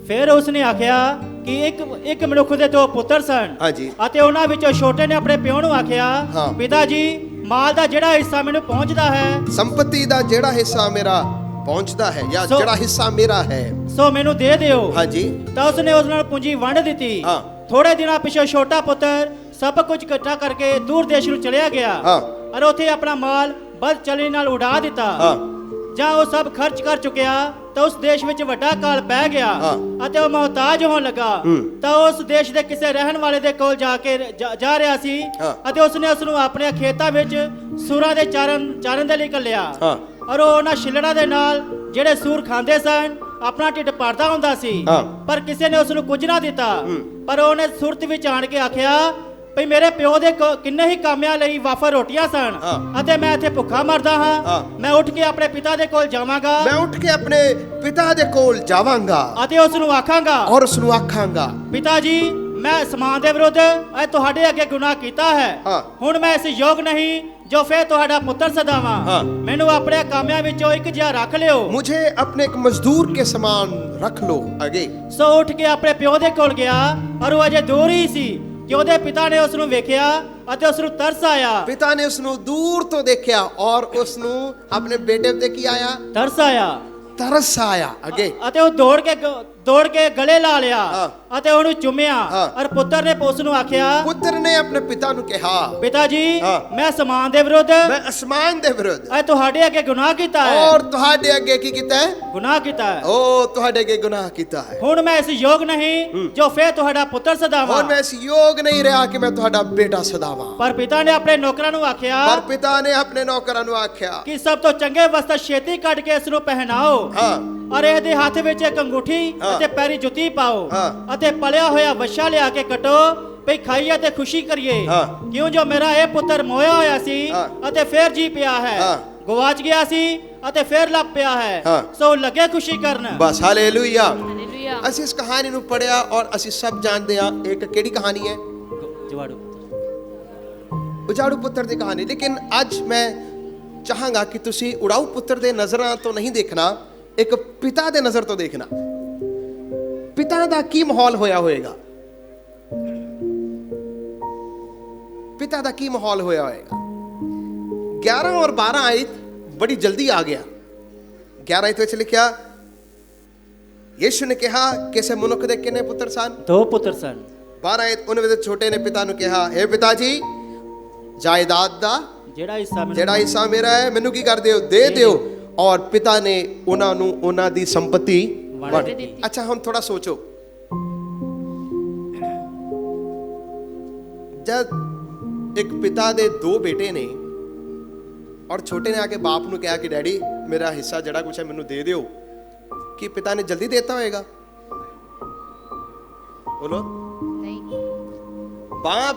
ਫਿਰ ਉਸਨੇ ਆਖਿਆ ਕਿ ਇੱਕ ਮਨੁੱਖ ਦੇ 2 ਪੁੱਤਰ ਸਨ ਹਾਂਜੀ। ਅਤੇ ਉਹਨਾਂ ਵਿੱਚੋਂ ਛੋਟੇ ਨੇ ਆਪਣੇ ਪਿਓ ਨੂੰ ਆਖਿਆ, ਹਾਂ। ਪਿਤਾ ਜੀ, ਮਾਲ ਦਾ ਜਿਹੜਾ ਹਿੱਸਾ ਮੈਨੂੰ ਪਹੁੰਚਦਾ ਹੈ ਸੰਪਤੀ ਦਾ ਜਿਹੜਾ ਹਿੱਸਾ ਮੇਰਾ ਪਹੁੰਚਦਾ ਹੈ ਜਾਂ ਸੋ- ਜਿਹੜਾ ਹਿੱਸਾ ਮੇਰਾ ਹੈ, ਸੋ ਮੈਨੂੰ ਦੇ ਦਿਓ। ਹਾਂਜੀ ਤਾਂ ਉਸਨੇ ਉਸ ਨਾਲ ਪੂੰਜੀ ਵੰਡ ਦਿੱਤੀ। ਹਾਂ। ਥੋੜੇ ਦਿਨਾਂ ਪਿਛੋਂ ਛੋਟਾ ਪੁੱਤਰ ਸਭ ਕੁਝ ਇਕੱਠਾ ਕਰਕੇ ਦੂਰ ਦੇਸ਼ ਨੂੰ ਚਲਿਆ ਗਿਆ ਹਾਂ। ਔਰ ਉੱਥੇ ਆਪਣਾ ਮਾਲ ਬਦ ਚਲਣੀ ਨਾਲ ਉਡਾ ਦਿੱਤਾ। ਹਾਂ। ਜਾਂ ਉਹ ਸਭ ਖਰਚ ਕਰ ਚੁੱਕਿਆ ਤਾਂ ਉਸ ਦੇਸ਼ ਵਿੱਚ ਵੱਡਾ ਕਾਲ ਪੈ ਗਿਆ ਹਾਂ। ਅਤੇ ਉਹ ਮੁਹਤਾਜ ਹੋਣ ਲੱਗਾ। ਤਾਂ ਉਸ ਦੇਸ਼ ਦੇ ਕਿਸੇ ਰਹਿਣ ਵਾਲੇ ਦੇ ਕੋਲ ਜਾ ਰਿਹਾ ਸੀ ਹਾਂ। ਅਤੇ ਉਸਨੇ ਉਸ ਨੂੰ ਆਪਣੇ ਖੇਤਾਂ ਵਿੱਚ ਸੂਰਾਂ ਦੇ ਚਾਰਨ ਦੇ ਲਈ ਘੱਲਿਆ। ਹਾਂ। ਔਰ ਉਹ ਉਹਨਾਂ ਛਿੱਲੜਾਂ ਦੇ ਨਾਲ ਜਿਹੜੇ ਸੂਰ ਖਾਂਦੇ ਸਨ ਆਪਣਾ ਢਿੱਡ ਭਰਦਾ ਹੁੰਦਾ ਸੀ। ਹਾਂ। ਪਰ ਕਿਸੇ ਨੇ ਉਸ ਨੂੰ ਕੁਝ ਨਾ ਦਿੱਤਾ। ਪਰ ਉਹਨੇ ਸੁਰਤ ਵਿੱਚ ਆਣ ਕੇ ਆਖਿਆ, ਭਈ ਮੇਰੇ ਪਿਓ ਦੇ ਕਿੰਨੇ ਹੀ ਕਾਮਿਆਂ ਲਈ ਵਾਫਰ ਰੋਟੀਆਂ ਸਨ ਹਾਂ। ਅਤੇ ਮੈਂ ਇੱਥੇ ਭੁੱਖਾ ਮਰਦਾ ਹਾਂ। ਹਾਂ। ਮੈਂ ਉੱਠ ਕੇ ਆਪਣੇ ਪਿਤਾ ਦੇ ਕੋਲ ਜਾਵਾਂਗਾ ਮੈਂ ਉੱਠ ਕੇ ਆਪਣੇ ਪਿਤਾ ਦੇ ਕੋਲ ਜਾਵਾਂਗਾ ਅਤੇ ਉਸ ਨੂੰ ਆਖਾਂਗਾ, ਔਰ ਉਸ ਨੂੰ ਆਖਾਂਗਾ, ਪਿਤਾ ਜੀ, ਮੈਂ ਸਮਾਨ ਦੇ ਵਿਰੁੱਧ ਅੱਜ ਤੁਹਾਡੇ ਅੱਗੇ ਗੁਨਾਹ ਕੀਤਾ ਹੈ। ਹਾਂ। ਹੁਣ ਮੈਂ ਇਸ ਯੋਗ ਨਹੀਂ ਜੋ ਫੇਰ ਤੁਹਾਡਾ ਪੁੱਤਰ ਸਦਾਵਾਂ। ਹਾਂ। ਮੈਨੂੰ ਆਪਣੇ ਕਾਮਿਆਂ ਵਿੱਚੋਂ ਇੱਕ ਜਿਹਾ ਰੱਖ ਲਿਓ। मुझे अपने एक मजदूर के समान रख लो। आगे ਸੋ ਉੱਠ ਕੇ ਆਪਣੇ ਪਿਓ ਦੇ ਕੋਲ ਗਿਆ ਔਰ ਉਹ ਅਜੇ ਦੂਰ ਹੀ ਸੀ ਕਿ ਉਹਦੇ ਪਿਤਾ ਨੇ ਉਸ ਨੂੰ ਵੇਖਿਆ ਅਤੇ ਉਸ ਨੂੰ ਤਰਸ ਆਇਆ। पिता ने उसनु दूर तो देखा और उसनु अपने बेटे ते की आया? ਤਰਸ ਆਇਆ तरस आया। आगे ਅਤੇ ਉਹ ਦੌੜ ਕੇ ਦੌੜ ਕੇ ਗਲੇ ਲਾ ਲਿਆ ਹਾਂ। ਅਤੇ ਉਹਨੂੰ ਚੁੰਮਿਆ ਹਾਂ। ਔਰ ਪੁੱਤਰ ਨੇ ਉਸ ਨੂੰ ਆਖਿਆ, ਪੁੱਤਰ ਨੇ ਆਪਣੇ ਪਿਤਾ ਨੂੰ ਕਿਹਾ, ਪਿਤਾ ਜੀ ਹਾਂ। ਮੈਂ ਸਮਾਨ ਦੇ ਵਿਰੁੱਧ ਮੈਂ ਅਸਮਾਨ ਦੇ ਵਿਰੁੱਧ ਇਹ ਤੁਹਾਡੇ ਅੱਗੇ ਗੁਨਾਹ ਕੀਤਾ ਹੈ, ਔਰ ਤੁਹਾਡੇ ਅੱਗੇ ਕੀ ਕੀਤਾ ਹੈ? ਗੁਨਾਹ ਕੀਤਾ ਹੈ। ਉਹ ਤੁਹਾਡੇ ਅੱਗੇ ਗੁਨਾਹ ਕੀਤਾ ਹੈ। ਹੁਣ ਮੈਂ ਇਸ ਯੋਗ ਨਹੀਂ ਜੋ ਫੇਰ ਤੁਹਾਡਾ ਪੁੱਤਰ ਸਦਾਵਾਂ। ਹੁਣ ਮੈਂ ਇਸ ਯੋਗ ਨਹੀਂ ਰਿਹਾ ਕਿ ਮੈਂ ਤੁਹਾਡਾ ਬੇਟਾ ਸਦਾਵਾਂ। ਪਰ ਪਿਤਾ ਨੇ ਆਪਣੇ ਨੌਕਰਾਂ ਨੂੰ ਆਖਿਆ ਪਰ ਪਿਤਾ ਨੇ ਆਪਣੇ ਨੌਕਰਾਂ ਨੂੰ ਆਖਿਆ, ਕਿ ਸਭ ਤੋਂ ਚੰਗੇ ਵਸਤਰ ਛੇਤੀ ਕੱਢ ਕੇ ਇਸ ਨੂੰ ਪਹਿਨਾਓ ਹਾਂ ਔਰ ਇਹਦੇ ਹੱਥ ਵਿੱਚ ਇੱਕ ਅੰਗੂਠੀ ਹਾਂ। ਅਤੇ ਪੈਰੀ ਜੁੱਤੀ ਪਾਓ ਹਾਂ। ਅਤੇ ਪਲਿਆ ਹੋਇਆ ਵੱਛਾ ਲਿਆ ਕੇ ਕੱਟੋ ਭਈ ਖਾਈਏ ਤੇ ਖੁਸ਼ੀ ਕਰੀਏ, ਹਾਂ। ਕਿਉਂ ਜੋ ਮੇਰਾ ਇਹ ਪੁੱਤਰ ਮੋਇਆ ਹੋਇਆ ਸੀ ਹਾਂ। ਅਤੇ ਫੇਰ ਜੀ ਪਿਆ ਹੈ, ਹਾਂ। ਗਵਾਚ ਗਿਆ ਸੀ ਅਤੇ ਫੇਰ ਲੱਭ ਪਿਆ ਹੈ, ਹਾਂ। ਸੋ ਲੱਗੇ ਖੁਸ਼ੀ ਕਰਨ। ਬਸ ਹਾਲੇਲੂਇਆ। हालेलुया। ਅਸੀਂ ਇਸ ਕਹਾਣੀ ਨੂੰ ਪੜਿਆ ਔਰ ਅਸੀਂ ਸਭ ਜਾਣਦੇ ਹਾਂ ਇੱਕ ਕਿਹੜੀ ਕਹਾਣੀ ਹੈ? ਜਵਾੜੋ ਉਜਾੜੂ ਪੁੱਤਰ ਦੀ ਕਹਾਣੀ। ਲੇਕਿਨ ਅੱਜ ਮੈਂ ਚਾਹਾਂਗਾ ਕਿ ਤੁਸੀਂ ਉਡਾਊ ਪੁੱਤਰ ਦੇ ਨਜ਼ਰਾਂ ਤੋਂ ਨਹੀਂ ਦੇਖਣਾ, ਇੱਕ ਪਿਤਾ ਦੇ ਨਜ਼ਰ ਤੋਂ ਦੇਖਣਾ। ਪਿਤਾ ਦਾ ਕੀ ਮਾਹੌਲ ਹੋਇਆ ਹੋਏਗਾ? ਪਿਤਾ ਦਾ ਕੀ ਮਾਹੌਲ ਹੋਇਆ ਹੋਏਗਾ? 11 ਔਰ 12 ਆਇਤ ਬੜੀ ਜਲਦੀ ਆ ਗਿਆ। 11 ਆਇਤ ਵਿੱਚ ਲਿਖਿਆ, ਯਿਸੂ ਨੇ ਕਿਹਾ ਕਿਸੇ ਮਨੁੱਖ ਦੇ ਕਿੰਨੇ ਪੁੱਤਰ ਸਨ? 2 ਪੁੱਤਰ ਸਨ। 12 ਆਇਤ ਉਹਨਾਂ ਵਿੱਚ ਛੋਟੇ ਨੇ ਪਿਤਾ ਨੂੰ ਕਿਹਾ, हे ਪਿਤਾ ਜੀ, ਜਾਇਦਾਦ ਦਾ ਜਿਹੜਾ ਹਿੱਸਾ ਜਿਹੜਾ ਹਿੱਸਾ ਮੇਰਾ ਹੈ ਮੈਨੂੰ ਕੀ ਕਰ ਦਿਓ? ਦੇ ਦਿਓ। ਔਰ ਪਿਤਾ ਨੇ ਉਹਨਾਂ ਨੂੰ ਉਹਨਾਂ ਦੀ ਸੰਪਤੀ ਵੰਡ ਦਿੱਤੀ। ਅੱਛਾ, ਹੁਣ ਥੋੜਾ ਸੋਚੋ, ਜਦ ਇੱਕ ਪਿਤਾ ਦੇ 2 ਬੇਟੇ ਨੇ ਔਰ ਛੋਟੇ ਨੇ ਆ ਕੇ ਬਾਪ ਨੂੰ ਕਿਹਾ ਕਿ ਡੈਡੀ ਮੇਰਾ ਹਿੱਸਾ ਜਿਹੜਾ ਕੁਛ ਹੈ ਮੈਨੂੰ ਦੇ ਦਿਓ, ਕਿ ਪਿਤਾ ਨੇ ਜਲਦੀ ਦੇਤਾ ਹੋਏਗਾ? ਬੋਲੋ। नहीं। ਬਾਪ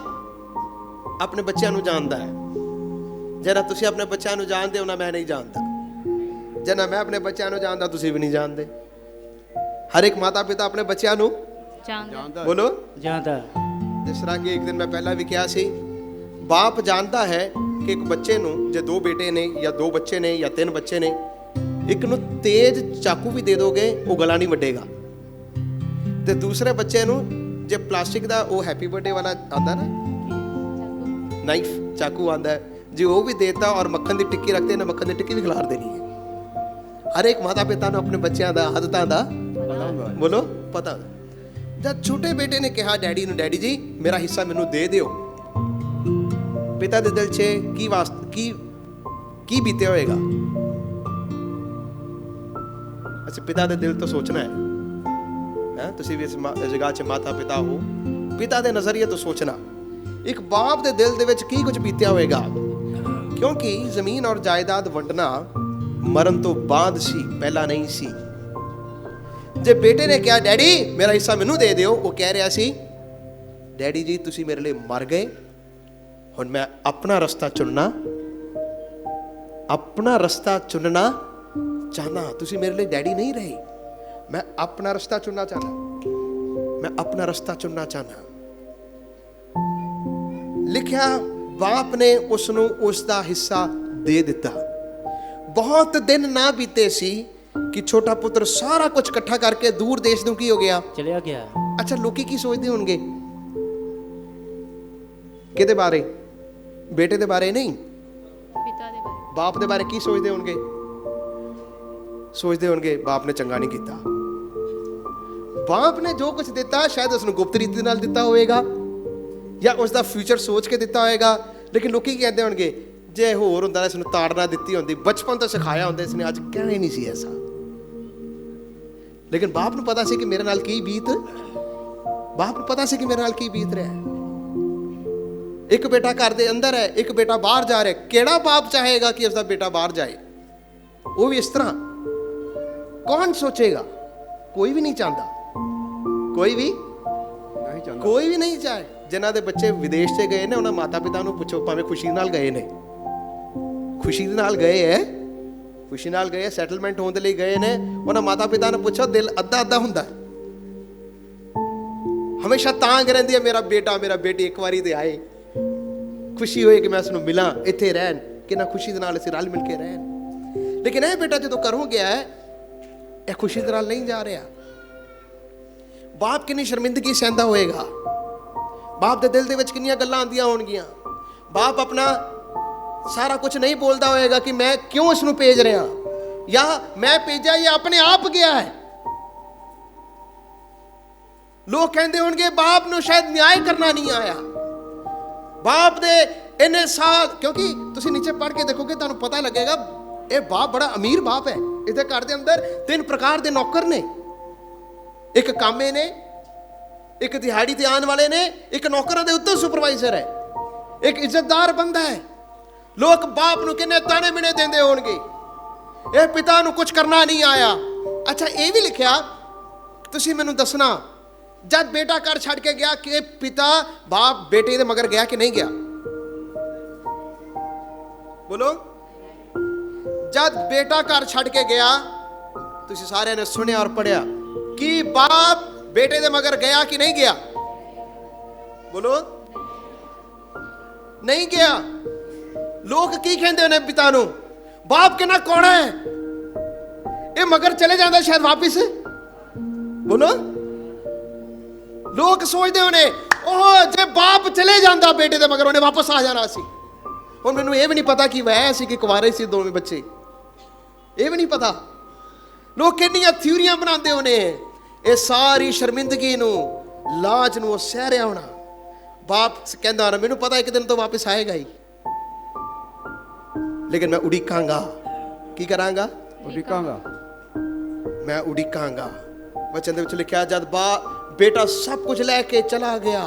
ਆਪਣੇ ਬੱਚਿਆਂ ਨੂੰ ਜਾਣਦਾ ਹੈ। ਜਿਹੜਾ ਤੁਸੀਂ ਆਪਣੇ ਬੱਚਿਆਂ ਨੂੰ ਜਾਣਦੇ ਹੋ ਨਾ, ਮੈਂ ਨਹੀਂ ਜਾਣਦਾ। ਜਿੰਨਾ ਮੈਂ ਆਪਣੇ ਬੱਚਿਆਂ ਨੂੰ ਜਾਣਦਾ ਤੁਸੀਂ ਵੀ ਨਹੀਂ ਜਾਣਦੇ। ਹਰ ਇੱਕ ਮਾਤਾ ਪਿਤਾ ਆਪਣੇ ਬੱਚਿਆਂ ਨੂੰ जानता। ਬੋਲੋ ਜਾਂਦਾ। ਜਿਸ ਤਰ੍ਹਾਂ ਕਿ ਇੱਕ ਦਿਨ ਮੈਂ ਪਹਿਲਾਂ ਵੀ ਕਿਹਾ ਸੀ, ਬਾਪ ਜਾਣਦਾ ਹੈ ਕਿ ਇੱਕ ਬੱਚੇ ਨੂੰ ਜੇ 2 ਬੇਟੇ ਨੇ ਜਾਂ 2 ਬੱਚੇ ਨੇ ਜਾਂ 3 ਬੱਚੇ ਨੇ, ਇੱਕ ਨੂੰ ਤੇਜ਼ ਚਾਕੂ ਵੀ ਦੇ ਦੋਗੇ ਉਹ ਗਲਾ ਨਹੀਂ ਵੱਢੇਗਾ, ਤੇ ਦੂਸਰੇ ਬੱਚੇ ਨੂੰ ਜੇ ਪਲਾਸਟਿਕ ਦਾ ਉਹ ਹੈਪੀ ਬਰਥਡੇ ਵਾਲਾ ਆਉਂਦਾ ਨਾ ਨਾਈਫ ਚਾਕੂ ਆਉਂਦਾ ਹੈ, ਜੇ ਉਹ ਵੀ ਦੇਤਾ ਔਰ ਮੱਖਣ ਦੀ ਟਿੱਕੀ ਰੱਖਦੇ ਨਾ, ਮੱਖਣ ਦੀ ਟਿੱਕੀ ਵੀ ਖਿਲਾਰ ਦੇਣੀ ਹੈ। ਹਰ ਇੱਕ ਮਾਤਾ ਪਿਤਾ ਨੂੰ ਆਪਣੇ ਬੱਚਿਆਂ ਦਾ ਆਦਤਾਂ ਦਾ ਬੋਲੋ ਪਤਾ ਹੁੰਦਾ। ਜਦ ਛੋਟੇ ਬੇਟੇ ਨੇ ਕਿਹਾ ਡੈਡੀ ਨੂੰ, ਡੈਡੀ ਜੀ ਮੇਰਾ ਹਿੱਸਾ ਮੈਨੂੰ ਦੇ ਦਿਓ, ਪਿਤਾ ਦੇ ਦਿਲ 'ਚ ਕੀ ਬੀਤੇ ਹੋਏਗਾ? ਅੱਛਾ, ਪਿਤਾ ਦੇ ਦਿਲ ਤੋਂ ਸੋਚਣਾ ਹੈ। ਤੁਸੀਂ ਵੀ ਇਸ ਜਗ੍ਹਾ 'ਚ ਮਾਤਾ ਪਿਤਾ ਹੋ, ਪਿਤਾ ਦੇ ਨਜ਼ਰੀਏ ਤੋਂ ਸੋਚਣਾ ਇੱਕ ਬਾਪ ਦੇ ਦਿਲ ਦੇ ਵਿੱਚ ਕੀ ਕੁਝ ਬੀਤਿਆ ਹੋਏਗਾ। ਕਿਉਂਕਿ ਜ਼ਮੀਨ ਔਰ ਜਾਇਦਾਦ ਵੰਡਣਾ ਮਰਨ ਤੋਂ ਬਾਅਦ ਸੀ, ਪਹਿਲਾਂ ਨਹੀਂ ਸੀ। ਜੇ ਬੇਟੇ ਨੇ ਕਿਹਾ ਡੈਡੀ ਮੇਰਾ ਹਿੱਸਾ ਮੈਨੂੰ ਦੇ ਦਿਓ, ਉਹ ਕਹਿ ਰਿਹਾ ਸੀ ਡੈਡੀ ਜੀ ਤੁਸੀਂ ਮੇਰੇ ਲਈ ਮਰ ਗਏ, ਹੁਣ ਮੈਂ ਆਪਣਾ ਰਸਤਾ ਚੁਣਨਾ ਚਾਹਨਾ। ਤੁਸੀਂ ਮੇਰੇ ਲਈ ਡੈਡੀ ਨਹੀਂ ਰਹੇ, ਮੈਂ ਆਪਣਾ ਰਸਤਾ ਚੁਣਨਾ ਚਾਹਨਾ। ਲਿਖਿਆ ਬਾਪ ਨੇ ਉਸ ਨੂੰ ਉਸ ਦਾ ਹਿੱਸਾ ਦੇ ਦਿੱਤਾ। ਬਹੁਤ ਦਿਨ ਨਾ ਬੀਤੇ ਸੀ ਕਿ ਛੋਟਾ ਪੁੱਤਰ ਸਾਰਾ ਕੁਝ ਇਕੱਠਾ ਕਰਕੇ ਦੂਰ ਦੇਸ਼ ਨੂੰ ਕੀ ਹੋ ਗਿਆ? ਚਲਿਆ ਗਿਆ। ਅੱਛਾ, ਲੋਕੀ ਕੀ ਸੋਚਦੇ ਹੋਣਗੇ? ਕਿਹਦੇ ਬਾਰੇ? ਬੇਟੇ ਦੇ ਬਾਰੇ ਨਹੀਂ, पिता दे बारे। ਬਾਪ ਦੇ ਬਾਰੇ ਕੀ ਸੋਚਦੇ ਹੋਣਗੇ? ਸੋਚਦੇ ਹੋਣਗੇ ਬਾਪ ਨੇ ਚੰਗਾ ਨਹੀਂ ਕੀਤਾ। ਬਾਪ ਨੇ ਜੋ ਕੁਝ ਦਿੱਤਾ ਸ਼ਾਇਦ ਉਸ ਨੂੰ ਗੁਪਤ ਰੀਤੀ ਨਾਲ ਦਿੱਤਾ ਹੋਵੇਗਾ ਜਾਂ ਉਸ ਦਾ ਫਿਊਚਰ ਸੋਚ ਕੇ ਦਿੱਤਾ ਹੋਵੇਗਾ। ਲੇਕਿਨ ਲੋਕੀ ਕੀ ਕਹਿੰਦੇ ਹੋਣਗੇ, ਜੇ ਹੋਰ ਹੁੰਦਾ ਇਸ ਨੂੰ ਤਾੜਨਾ ਦਿੱਤੀ ਹੁੰਦੀ, ਬਚਪਨ ਤੋਂ ਸਿਖਾਇਆ ਹੁੰਦਾ, ਇਸ ਨੇ ਅੱਜ ਕਹਿਣਾ ਹੀ ਨਹੀਂ ਸੀ ਐਸਾ। ਲੇਕਿਨ ਬਾਪ ਨੂੰ ਪਤਾ ਸੀ ਕਿ ਮੇਰੇ ਨਾਲ ਕੀ ਬੀਤ ਰਿਹਾ ਹੈ। ਇੱਕ ਬੇਟਾ ਘਰ ਦੇ ਅੰਦਰ ਹੈ, ਇੱਕ ਬੇਟਾ ਬਾਹਰ ਜਾ ਰਿਹਾ। ਕਿਹੜਾ ਬਾਪ ਚਾਹੇਗਾ ਕਿ ਉਸਦਾ ਬੇਟਾ ਬਾਹਰ ਜਾਏ? ਉਹ ਵੀ ਇਸ ਤਰ੍ਹਾਂ। ਕੌਣ ਸੋਚੇਗਾ? ਕੋਈ ਵੀ ਨਹੀਂ ਚਾਹੁੰਦਾ, ਕੋਈ ਵੀ ਨਹੀਂ ਚਾਹੇ। ਜਿਨ੍ਹਾਂ ਦੇ ਬੱਚੇ ਵਿਦੇਸ਼ 'ਚ ਗਏ ਨੇ ਉਹਨਾਂ ਮਾਤਾ ਪਿਤਾ ਨੂੰ ਪੁੱਛੋ, ਭਾਵੇਂ ਖੁਸ਼ੀ ਨਾਲ ਗਏ ਨੇ, ਖੁਸ਼ੀ ਨਾਲ ਗਏ, ਸੈਟਲਮੈਂਟ ਹੋਣ ਦੇ ਲਈ ਗਏ ਨੇ, ਉਹਨਾਂ ਮਾਤਾ ਪਿਤਾ ਨੂੰ ਪੁੱਛੋ, ਦਿਲ ਅੱਧਾ ਹੁੰਦਾ। ਹਮੇਸ਼ਾ ਤਾਂਘ ਰਹਿੰਦੀ ਹੈ ਮੇਰਾ ਬੇਟੀ ਇੱਕ ਵਾਰੀ ਤੇ ਆਏ, ਖੁਸ਼ੀ ਹੋਏ ਕਿ ਮੈਂ ਉਸ ਨੂੰ ਮਿਲਾਂ, ਇੱਥੇ ਰਹਿਣ, ਕਿੰਨਾ ਖੁਸ਼ੀ ਦੇ ਨਾਲ ਅਸੀਂ ਰਲ ਮਿਲ ਕੇ ਰਹਿਣ। ਲੇਕਿਨ ਇਹ ਬੇਟਾ ਜਦੋਂ ਘਰੋਂ ਗਿਆ ਹੈ, ਇਹ ਖੁਸ਼ੀ ਦੇ ਨਾਲ ਨਹੀਂ ਜਾ ਰਿਹਾ। ਬਾਪ ਕਿੰਨੀ ਸ਼ਰਮਿੰਦਗੀ ਸਹਿੰਦਾ ਹੋਏਗਾ, ਬਾਪ ਦੇ ਦਿਲ ਦੇ ਵਿੱਚ ਕਿੰਨੀਆਂ ਗੱਲਾਂ ਆਉਂਦੀਆਂ ਹੋਣਗੀਆਂ। ਬਾਪ ਆਪਣਾ ਸਾਰਾ ਕੁਝ ਨਹੀਂ ਬੋਲਦਾ ਹੋਏਗਾ ਕਿ ਮੈਂ ਕਿਉਂ ਇਸ ਨੂੰ ਭੇਜ ਰਿਹਾ, ਜਾਂ ਮੈਂ ਭੇਜਿਆ ਜਾਂ ਆਪਣੇ ਆਪ ਗਿਆ ਹੈ। ਲੋਕ ਕਹਿੰਦੇ ਹੋਣਗੇ ਬਾਪ ਨੂੰ ਸ਼ਾਇਦ ਨਿਆਂ ਕਰਨਾ ਨਹੀਂ ਆਇਆ। ਬਾਪ ਦੇ ਇੰਨੇ ਸਾਲ, ਕਿਉਂਕਿ ਤੁਸੀਂ ਨੀਚੇ ਪੜ੍ਹ ਕੇ ਦੇਖੋਗੇ ਤੁਹਾਨੂੰ ਪਤਾ ਲੱਗੇਗਾ ਇਹ ਬਾਪ ਬੜਾ ਅਮੀਰ ਬਾਪ ਹੈ। ਇਹਦੇ ਘਰ ਦੇ ਅੰਦਰ 3 ਪ੍ਰਕਾਰ ਦੇ ਨੌਕਰ ਨੇ, ਇੱਕ ਕਾਮੇ ਨੇ, ਇੱਕ ਦਿਹਾੜੀ ਤੇ ਆਉਣ ਵਾਲੇ ਨੇ, ਇੱਕ ਨੌਕਰਾਂ ਦੇ ਉੱਤੇ ਸੁਪਰਵਾਈਜ਼ਰ ਹੈ, ਇੱਕ ਇੱਜ਼ਤਦਾਰ ਬੰਦਾ ਹੈ। ਲੋਕ ਬਾਪ ਨੂੰ ਕਿੰਨੇ ਤਾਣੇ ਮਿਹਣੇ ਦਿੰਦੇ ਹੋਣਗੇ, ਇਹ ਪਿਤਾ ਨੂੰ ਕੁਝ ਕਰਨਾ ਨਹੀਂ ਆਇਆ। ਅੱਛਾ, ਇਹ ਵੀ ਲਿਖਿਆ, ਤੁਸੀਂ ਮੈਨੂੰ ਦੱਸਣਾ, ਜਦ ਬੇਟਾ ਘਰ ਛੱਡ ਕੇ ਗਿਆ ਕਿ ਪਿਤਾ ਬਾਪ ਬੇਟੇ ਦੇ ਮਗਰ ਗਿਆ ਕਿ ਨਹੀਂ ਗਿਆ? ਬੋਲੋ। ਜਦ ਬੇਟਾ ਘਰ ਛੱਡ ਕੇ ਗਿਆ, ਤੁਸੀਂ ਸਾਰਿਆਂ ਨੇ ਸੁਣਿਆ ਔਰ ਪੜਿਆ ਕਿ ਬਾਪ ਬੇਟੇ ਦੇ ਮਗਰ ਗਿਆ ਕਿ ਨਹੀਂ ਗਿਆ? ਬੋਲੋ। ਨਹੀਂ ਗਿਆ। ਲੋਕ ਕੀ ਕਹਿੰਦੇ ਨੇ ਪਿਤਾ ਨੂੰ? ਬਾਪ ਕਿੰਨਾ ਕੌੜਾ ਹੈ, ਇਹ ਮਗਰ ਚਲੇ ਜਾਂਦਾ ਸ਼ਾਇਦ ਵਾਪਿਸ। ਬੋਲੋ। ਲੋਕ ਸੋਚਦੇ ਹੋਣੇ ਉਹ ਜੇ ਬਾਪ ਚਲੇ ਜਾਂਦਾ ਬੇਟੇ ਦੇ ਮਗਰ ਉਹਨੇ ਵਾਪਸ ਆ ਜਾਣਾ ਸੀ। ਹੁਣ ਮੈਨੂੰ ਇਹ ਵੀ ਨਹੀਂ ਪਤਾ ਕਿ ਵਹਿ ਸੀ ਕਿ ਕੁਆਰੇ ਸੀ ਦੋਵੇਂ ਬੱਚੇ, ਇਹ ਵੀ ਨਹੀਂ ਪਤਾ। ਲੋਕ ਕਿੰਨੀਆਂ ਥਿਊਰੀਆਂ ਬਣਾਉਂਦੇ ਹੋਣੇ। ਇਹ ਸਾਰੀ ਸ਼ਰਮਿੰਦਗੀ ਨੂੰ, ਲਾਜ ਨੂੰ ਉਹ ਸਹਿ ਰਿਹਾ ਹੋਣਾ। ਬਾਪ ਕਹਿੰਦਾ ਹੋਣਾ ਮੈਨੂੰ ਪਤਾ ਇੱਕ ਦਿਨ ਤੋਂ ਵਾਪਸ ਆਏਗਾ ਹੀ, ਲੇਕਿਨ ਮੈਂ ਉਡੀਕਾਂਗਾ। ਕੀ ਕਰਾਂਗਾ? ਉਡੀਕਾਂਗਾ। ਮੈਂ ਉਡੀਕਾਂਗਾ। ਵਚਨ ਦੇ ਵਿੱਚ ਲਿਖਿਆ ਜਦ ਬੇਟਾ ਸਭ ਕੁਝ ਲੈ ਕੇ ਚਲਾ ਗਿਆ,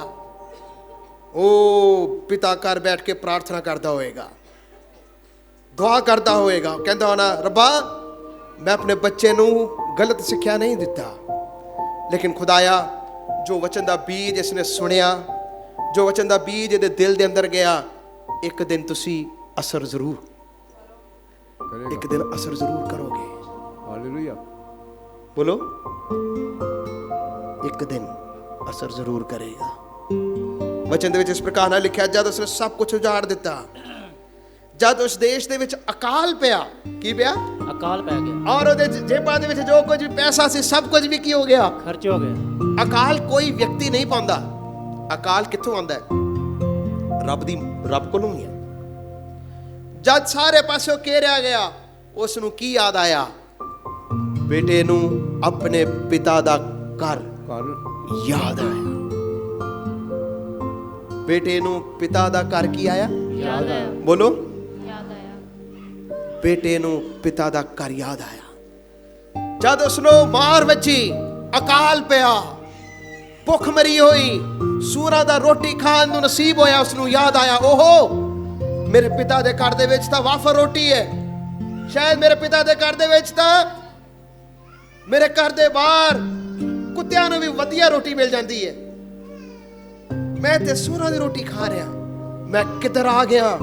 ਉਹ ਪਿਤਾ ਘਰ ਬੈਠ ਕੇ ਪ੍ਰਾਰਥਨਾ ਕਰਦਾ ਹੋਏਗਾ, ਦੁਆ ਕਰਦਾ ਹੋਏਗਾ, ਕਹਿੰਦਾ ਹੋਣਾ ਰੱਬਾ ਮੈਂ ਆਪਣੇ ਬੱਚੇ ਨੂੰ ਗਲਤ ਸਿੱਖਿਆ ਨਹੀਂ ਦਿੱਤਾ, ਲੇਕਿਨ ਖੁਦਾਇਆ ਜੋ ਵਚਨ ਦਾ ਬੀਜ ਇਸਨੇ ਸੁਣਿਆ, ਜੋ ਵਚਨ ਦਾ ਬੀਜ ਇਹਦੇ ਦਿਲ ਦੇ ਅੰਦਰ ਗਿਆ, ਇੱਕ ਦਿਨ ਤੁਸੀਂ ਅਸਰ ਜ਼ਰੂਰ, ਇੱਕ ਦਿਨ ਅਸਰ ਜ਼ਰੂਰ ਕਰੋਗੇ। ਹਾਲੇਲੂਇਆ। ਬੋਲੋ। ਇੱਕ ਦਿਨ ਅਸਰ ਜ਼ਰੂਰ ਕਰੇਗਾ। ਵਚਨ ਦੇ ਵਿੱਚ ਇਸ ਪ੍ਰਕਾਰ ਨਾਲ ਲਿਖਿਆ ਜਦ ਉਸਨੇ ਸਭ ਕੁਝ ਉਜਾੜ ਦਿੱਤਾ, ਜਦ ਉਸ ਦੇਸ਼ ਦੇ ਵਿੱਚ ਅਕਾਲ ਪਿਆ। ਕੀ ਪਿਆ? ਅਕਾਲ ਪੈ ਗਿਆ, ਔਰ ਉਹਦੇ ਜੇਬਾਂ ਦੇ ਵਿੱਚ ਜੋ ਕੁਝ ਵੀ ਪੈਸਾ ਸੀ ਸਭ ਕੁਝ ਵੀ ਕੀ ਹੋ ਗਿਆ? ਖਰਚ ਹੋ ਗਿਆ। ਅਕਾਲ ਕੋਈ ਵਿਅਕਤੀ ਨਹੀਂ ਪਾਉਂਦਾ। ਅਕਾਲ ਕਿੱਥੋਂ ਆਉਂਦਾ ਹੈ? ਰੱਬ ਕੋਲੋਂ ਹੀ ਹੈ। ਜਦ ਸਾਰੇ ਪਾਸੇ ਘੇਰਿਆ ਗਿਆ, ਉਸ ਨੂੰ ਕੀ ਯਾਦ ਆਇਆ? ਬੇਟੇ ਨੂੰ ਆਪਣੇ ਪਿਤਾ ਦਾ ਘਰ ਯਾਦ ਆਇਆ। ਬੇਟੇ ਨੂੰ ਪਿਤਾ ਦਾ ਘਰ ਕੀ ਆਇਆ? याद आया। ਬੋਲੋ। याद आया। ਬੇਟੇ ਨੂੰ ਪਿਤਾ ਦਾ ਘਰ ਯਾਦ ਆਇਆ। ਜਦ ਉਸ ਨੂੰ ਮਾਰ ਵੱਜੀ, ਅਕਾਲ ਪਿਆ, ਭੁੱਖ ਮਰੀ ਹੋਈ, ਸੂਰਾਂ ਦਾ ਰੋਟੀ ਖਾਣ ਨੂੰ ਨਸੀਬ ਹੋਇਆ, ਉਸ ਨੂੰ ਯਾਦ ਆਇਆ ਓਹੋ ਮੇਰੇ ਪਿਤਾ ਦੇ ਘਰ ਦੇ ਵਿੱਚ ਤਾਂ ਵਾਫਰ ਰੋਟੀ ਹੈ, ਸ਼ਾਇਦ ਮੇਰੇ ਪਿਤਾ ਦੇ ਘਰ ਦੇ ਵਿੱਚ ਤਾਂ ਮੇਰੇ ਘਰ ਦੇ ਬਾਹਰ ਕੁੱਤਿਆਂ ਨੂੰ ਵੀ ਵਧੀਆ ਰੋਟੀ ਮਿਲ ਜਾਂਦੀ ਹੈ, ਮੈਂ ਤੇ ਸੂਰਾਂ ਦੀ ਰੋਟੀ ਖਾ ਰਿਹਾ, ਮੈਂ ਕਿੱਧਰ ਆ ਗਿਆ,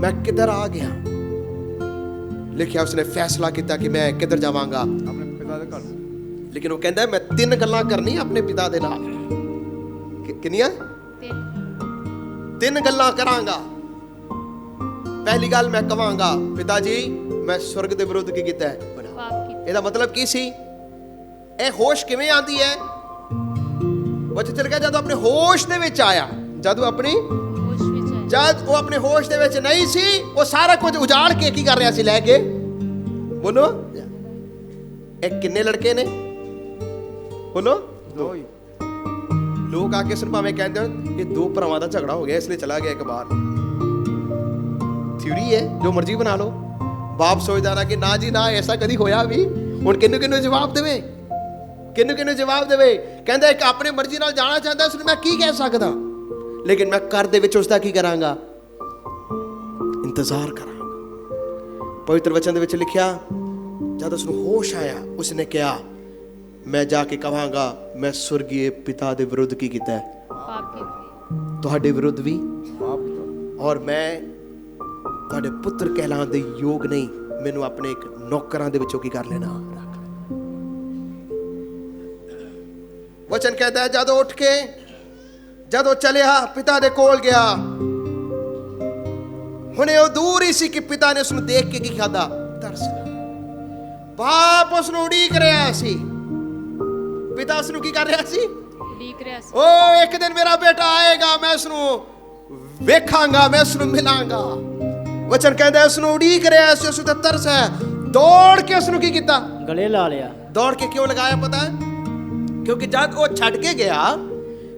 ਮੈਂ ਕਿੱਧਰ ਆ ਗਿਆ। ਲਿਖਿਆ ਉਸਨੇ ਫੈਸਲਾ ਕੀਤਾ ਕਿ ਮੈਂ ਕਿੱਧਰ ਜਾਵਾਂਗਾ? ਆਪਣੇ ਪਿਤਾ ਦੇ ਘਰ। ਲੇਕਿਨ ਉਹ ਕਹਿੰਦਾ ਮੈਂ 3 ਗੱਲਾਂ ਕਰਨੀ ਆਪਣੇ ਪਿਤਾ ਦੇ ਨਾਲ। ਕਿੰਨੀਆਂ? 3 ਗੱਲਾਂ ਕਰਾਂਗਾ। ਪਹਿਲੀ ਗੱਲ ਮੈਂ ਕਵਾਂਗਾ ਪਿਤਾ ਜੀ ਮੈਂ ਸਵਰਗ ਦੇ ਵਿਰੁੱਧ ਕੀ ਕੀਤਾ ਹੈ? पाप की। ਇਹਦਾ ਮਤਲਬ ਕੀ ਸੀ? ਇਹ ਹੋਸ਼ ਕਿਵੇਂ ਆਂਦੀ ਹੈ? ਵਚਨ ਚ ਲਿਖਿਆ ਜਦ ਆਪਣੇ ਹੋਸ਼ ਦੇ ਵਿੱਚ ਆਇਆ, ਜਦ ਉਹ ਆਪਣੀ होश में जाए। ਜਦ ਉਹ ਆਪਣੇ ਹੋਸ਼ ਦੇ ਵਿੱਚ ਨਹੀਂ ਸੀ, ਉਹ ਸਾਰਾ ਕੁਝ ਉਜਾੜ ਕੇ ਕੀ ਕਰ ਰਿਹਾ ਸੀ? ਲੈ ਕੇ। ਬੋਲੋ। ਇਹ ਕਿੰਨੇ ਲੜਕੇ ਨੇ? ਬੋਲੋ। 2 ਹੀ। ਲੋਕ ਆ ਕੇ ਸੁਣ ਭਾਵੇਂ ਕਹਿੰਦੇ ਹੋ ਇਹ 2 ਭਰਾਵਾਂ ਦਾ ਝਗੜਾ ਹੋ ਗਿਆ ਇਸ ਲਈ ਚਲਾ ਗਿਆ ਇੱਕ ਬਾਹਰ। ਥਿਊਰੀ ਹੈ, ਜੋ ਮਰਜ਼ੀ ਬਣਾ ਲਓ। ਬਾਪ ਸੋਚਦਾ ਨਾ ਕਿ ਨਾ ਜੀ ਨਾ ਐਸਾ ਕਦੀ ਹੋਇਆ ਵੀ। ਹੁਣ ਕਿਹਨੂੰ ਜਵਾਬ ਦੇਵੇ? ਕਿਹਨੂੰ ਜਵਾਬ ਦੇਵੇ? ਕਹਿੰਦਾ ਇੱਕ ਆਪਣੀ ਮਰਜ਼ੀ ਨਾਲ ਜਾਣਾ ਚਾਹੁੰਦਾ, ਉਸ ਨੂੰ ਮੈਂ ਕੀ ਕਹਿ ਸਕਦਾ, ਲੇਕਿਨ ਮੈਂ ਘਰ ਦੇ ਵਿੱਚ ਉਸ ਦਾ ਕੀ ਕਰਾਂਗਾ? ਇੰਤਜ਼ਾਰ ਕਰਾਂਗਾ। ਪਵਿੱਤਰ ਵਚਨ ਦੇ ਵਿੱਚ ਲਿਖਿਆ ਜਦ ਉਸ ਨੂੰ ਹੋਸ਼ ਆਇਆ, ਉਸਨੇ ਕਿਹਾ ਮੈਂ ਜਾ ਕੇ ਕਹਾਂਗਾ ਮੈਂ ਸੁਰਗੀਏ ਪਿਤਾ ਦੇ ਵਿਰੁੱਧ ਕੀ ਕੀਤਾ ਹੈ? पाप की। ਤੁਹਾਡੇ ਵਿਰੁੱਧ ਵੀ, ਪਾਪ ਕੀਤਾ। ਔਰ ਮੈਂ ਤੁਹਾਡੇ ਪੁੱਤਰ ਕਹਿਲਾਉਣ ਦੇ ਯੋਗ ਨਹੀਂ, ਮੈਨੂੰ ਆਪਣੇ ਇੱਕ ਨੌਕਰਾਂ ਦੇ ਵਿੱਚੋਂ ਕੀ ਕਰ ਲੈਣਾ? ਰੱਖ ਲੈ। ਵਚਨ ਕਹਿੰਦਾ ਜਦੋਂ ਉੱਠ ਕੇ ਜਦੋਂ ਚਲਿਆ ਪਿਤਾ ਦੇ ਕੋਲ ਗਿਆ, ਹੁਣੇ ਉਹ ਦੂਰ ਹੀ ਸੀ ਕਿ ਪਿਤਾ ਨੇ ਉਸ ਨੂੰ ਦੇਖ ਕੇ ਕੀ ਖਾਦਾ? ਤਰਸ। ਬਾਪ ਉਸ ਨੂੰ ਉਡੀਕ ਰਿਹਾ ਸੀ, ਪਿਤਾ ਉਸ ਨੂੰ ਕੀ ਕਰ ਰਿਹਾ ਸੀ? उड़ीक रहा सी। ਓ ਇੱਕ ਦਿਨ ਮੇਰਾ ਬੇਟਾ ਆਏਗਾ, ਮੈਂ ਉਸ ਨੂੰ ਵੇਖਾਂਗਾ, ਮੈਂ ਉਸ ਨੂੰ ਮਿਲਾਂਗਾ। ਵਚਨ ਕਹਿੰਦਾ ਉਸ ਨੂੰ ਉਡੀਕ ਰਿਹਾ ਸੀ, ਉਸ ਤੇ ਤਰਸ ਹੈ। ਦੌੜ ਕੇ ਉਸ ਨੂੰ ਕੀ ਕੀਤਾ? ਗਲੇ ਲਾ ਲਿਆ। ਦੌੜ ਕੇ ਕਿਉਂ ਲਗਾਇਆ ਪਤਾ ਹੈ? ਕਿਉਂਕਿ ਜਦ ਉਹ ਛੱਡ ਕੇ ਗਿਆ,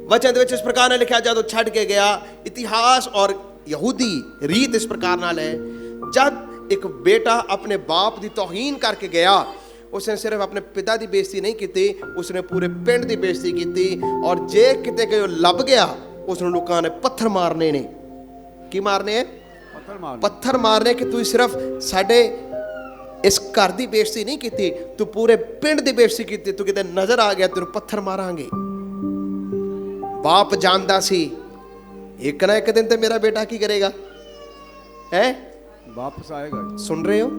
ਵਚਨ ਦੇ ਵਿੱਚ ਇਸ ਪ੍ਰਕਾਰ ਨਾਲ ਲਿਖਿਆ, ਜਦ ਉਹ ਛੱਡ ਕੇ ਗਿਆ, ਇਤਿਹਾਸ ਔਰ ਯਹੂਦੀ ਰੀਤ ਇਸ ਪ੍ਰਕਾਰ ਨਾਲ ਹੈ, ਜਦ ਇੱਕ ਬੇਟਾ ਆਪਣੇ ਬਾਪ ਦੀ ਤੋਹੀਨ ਕਰਕੇ ਗਿਆ, ਉਸਨੇ ਸਿਰਫ ਆਪਣੇ ਪਿਤਾ ਦੀ ਬੇਇੱਜ਼ਤੀ ਨਹੀਂ ਕੀਤੀ, ਉਸਨੇ ਪੂਰੇ ਪਿੰਡ ਦੀ ਬੇਇੱਜ਼ਤੀ ਕੀਤੀ। ਔਰ ਜੇ ਕਿਤੇ ਕੋਈ ਲੱਭ ਗਿਆ, ਉਸ ਨੂੰ ਲੋਕਾਂ ਨੇ ਪੱਥਰ ਮਾਰਨੇ ਨੇ। ਕੀ ਮਾਰਨੇ ਹੈ? ਪੱਥਰ ਮਾਰਨੇ, ਕਿ ਤੂੰ ਸਿਰਫ ਸਾਡੇ ਇਸ ਘਰ ਦੀ ਬੇਇੱਜ਼ਤੀ ਨਹੀਂ ਕੀਤੀ, ਤੂੰ ਪੂਰੇ ਪਿੰਡ ਦੀ ਬੇਇੱਜ਼ਤੀ ਕੀਤੀ, ਤੂੰ ਕਿਤੇ ਨਜ਼ਰ ਆ ਗਿਆ ਤੈਨੂੰ ਪੱਥਰ ਮਾਰਾਂਗੇ। ਬਾਪ ਜਾਣਦਾ ਸੀ ਇੱਕ ਨਾ ਇੱਕ ਦਿਨ ਤੇ ਮੇਰਾ ਬੇਟਾ ਕੀ ਕਰੇਗਾ, ਹੈ ਵਾਪਸ ਆਏਗਾ। ਸੁਣ ਰਹੇ ਹੋ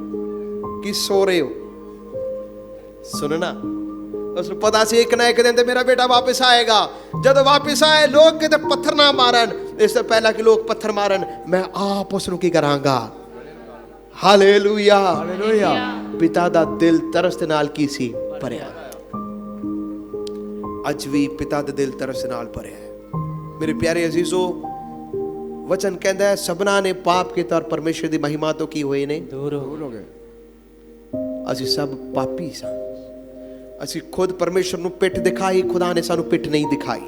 ਕਿ ਸੋ ਰਹੇ ਹੋ? ਸੁਣਨਾ। ਉਸ ਨੂੰ ਪਤਾ ਸੀ ਇੱਕ ਨਾ ਇੱਕ ਦਿਨ ਤੇ ਮੇਰਾ ਬੇਟਾ ਵਾਪਸ ਆਏਗਾ। ਜਦੋਂ ਵਾਪਸ ਆਏ, ਲੋਕ ਕਿਤੇ ਪੱਥਰ ਨਾ ਮਾਰਨ, ਇਸ ਤੋਂ ਪਹਿਲਾਂ ਕਿ ਲੋਕ ਪੱਥਰ ਮਾਰਨ, ਮੈਂ ਆਪ ਉਸ ਨੂੰ ਕੀ ਕਰਾਂਗਾ। Hallelujah, hallelujah. ਪਿਤਾ ਦਾ ਦਿਲ ਤਰਸ ਦੇ ਨਾਲ ਕੀ ਸੀ? ਭਰਿਆ। ਅੱਜ ਵੀ ਪਿਤਾ ਦਾ ਦਿਲ ਤਰਸ ਨਾਲ ਭਰਿਆ ਹੈ। ਮੇਰੇ ਪਿਆਰੇ ਅਜ਼ੀਜ਼ੋ, ਵਚਨ ਕਹਿੰਦਾ ਹੈ ਸਭਨਾ ਨੇ ਪਾਪ ਕੀਤਾ ਔਰ ਪਰਮੇਸ਼ਰ ਦੀ ਮਹਿਮਾ ਤੋਂ ਕੀ ਹੋਏ ਨੇ? ਦੂਰ ਹੋ ਗਏ। ਅਸੀਂ ਸਭ ਪਾਪੀ ਸਾਂ। ਅਸੀਂ ਖੁਦ ਪਰਮੇਸ਼ਰ ਨੂੰ ਪਿੱਠ ਦਿਖਾਈ, ਖੁਦਾ ਨੇ ਸਾਨੂੰ ਪਿੱਠ ਨਹੀਂ ਦਿਖਾਈ।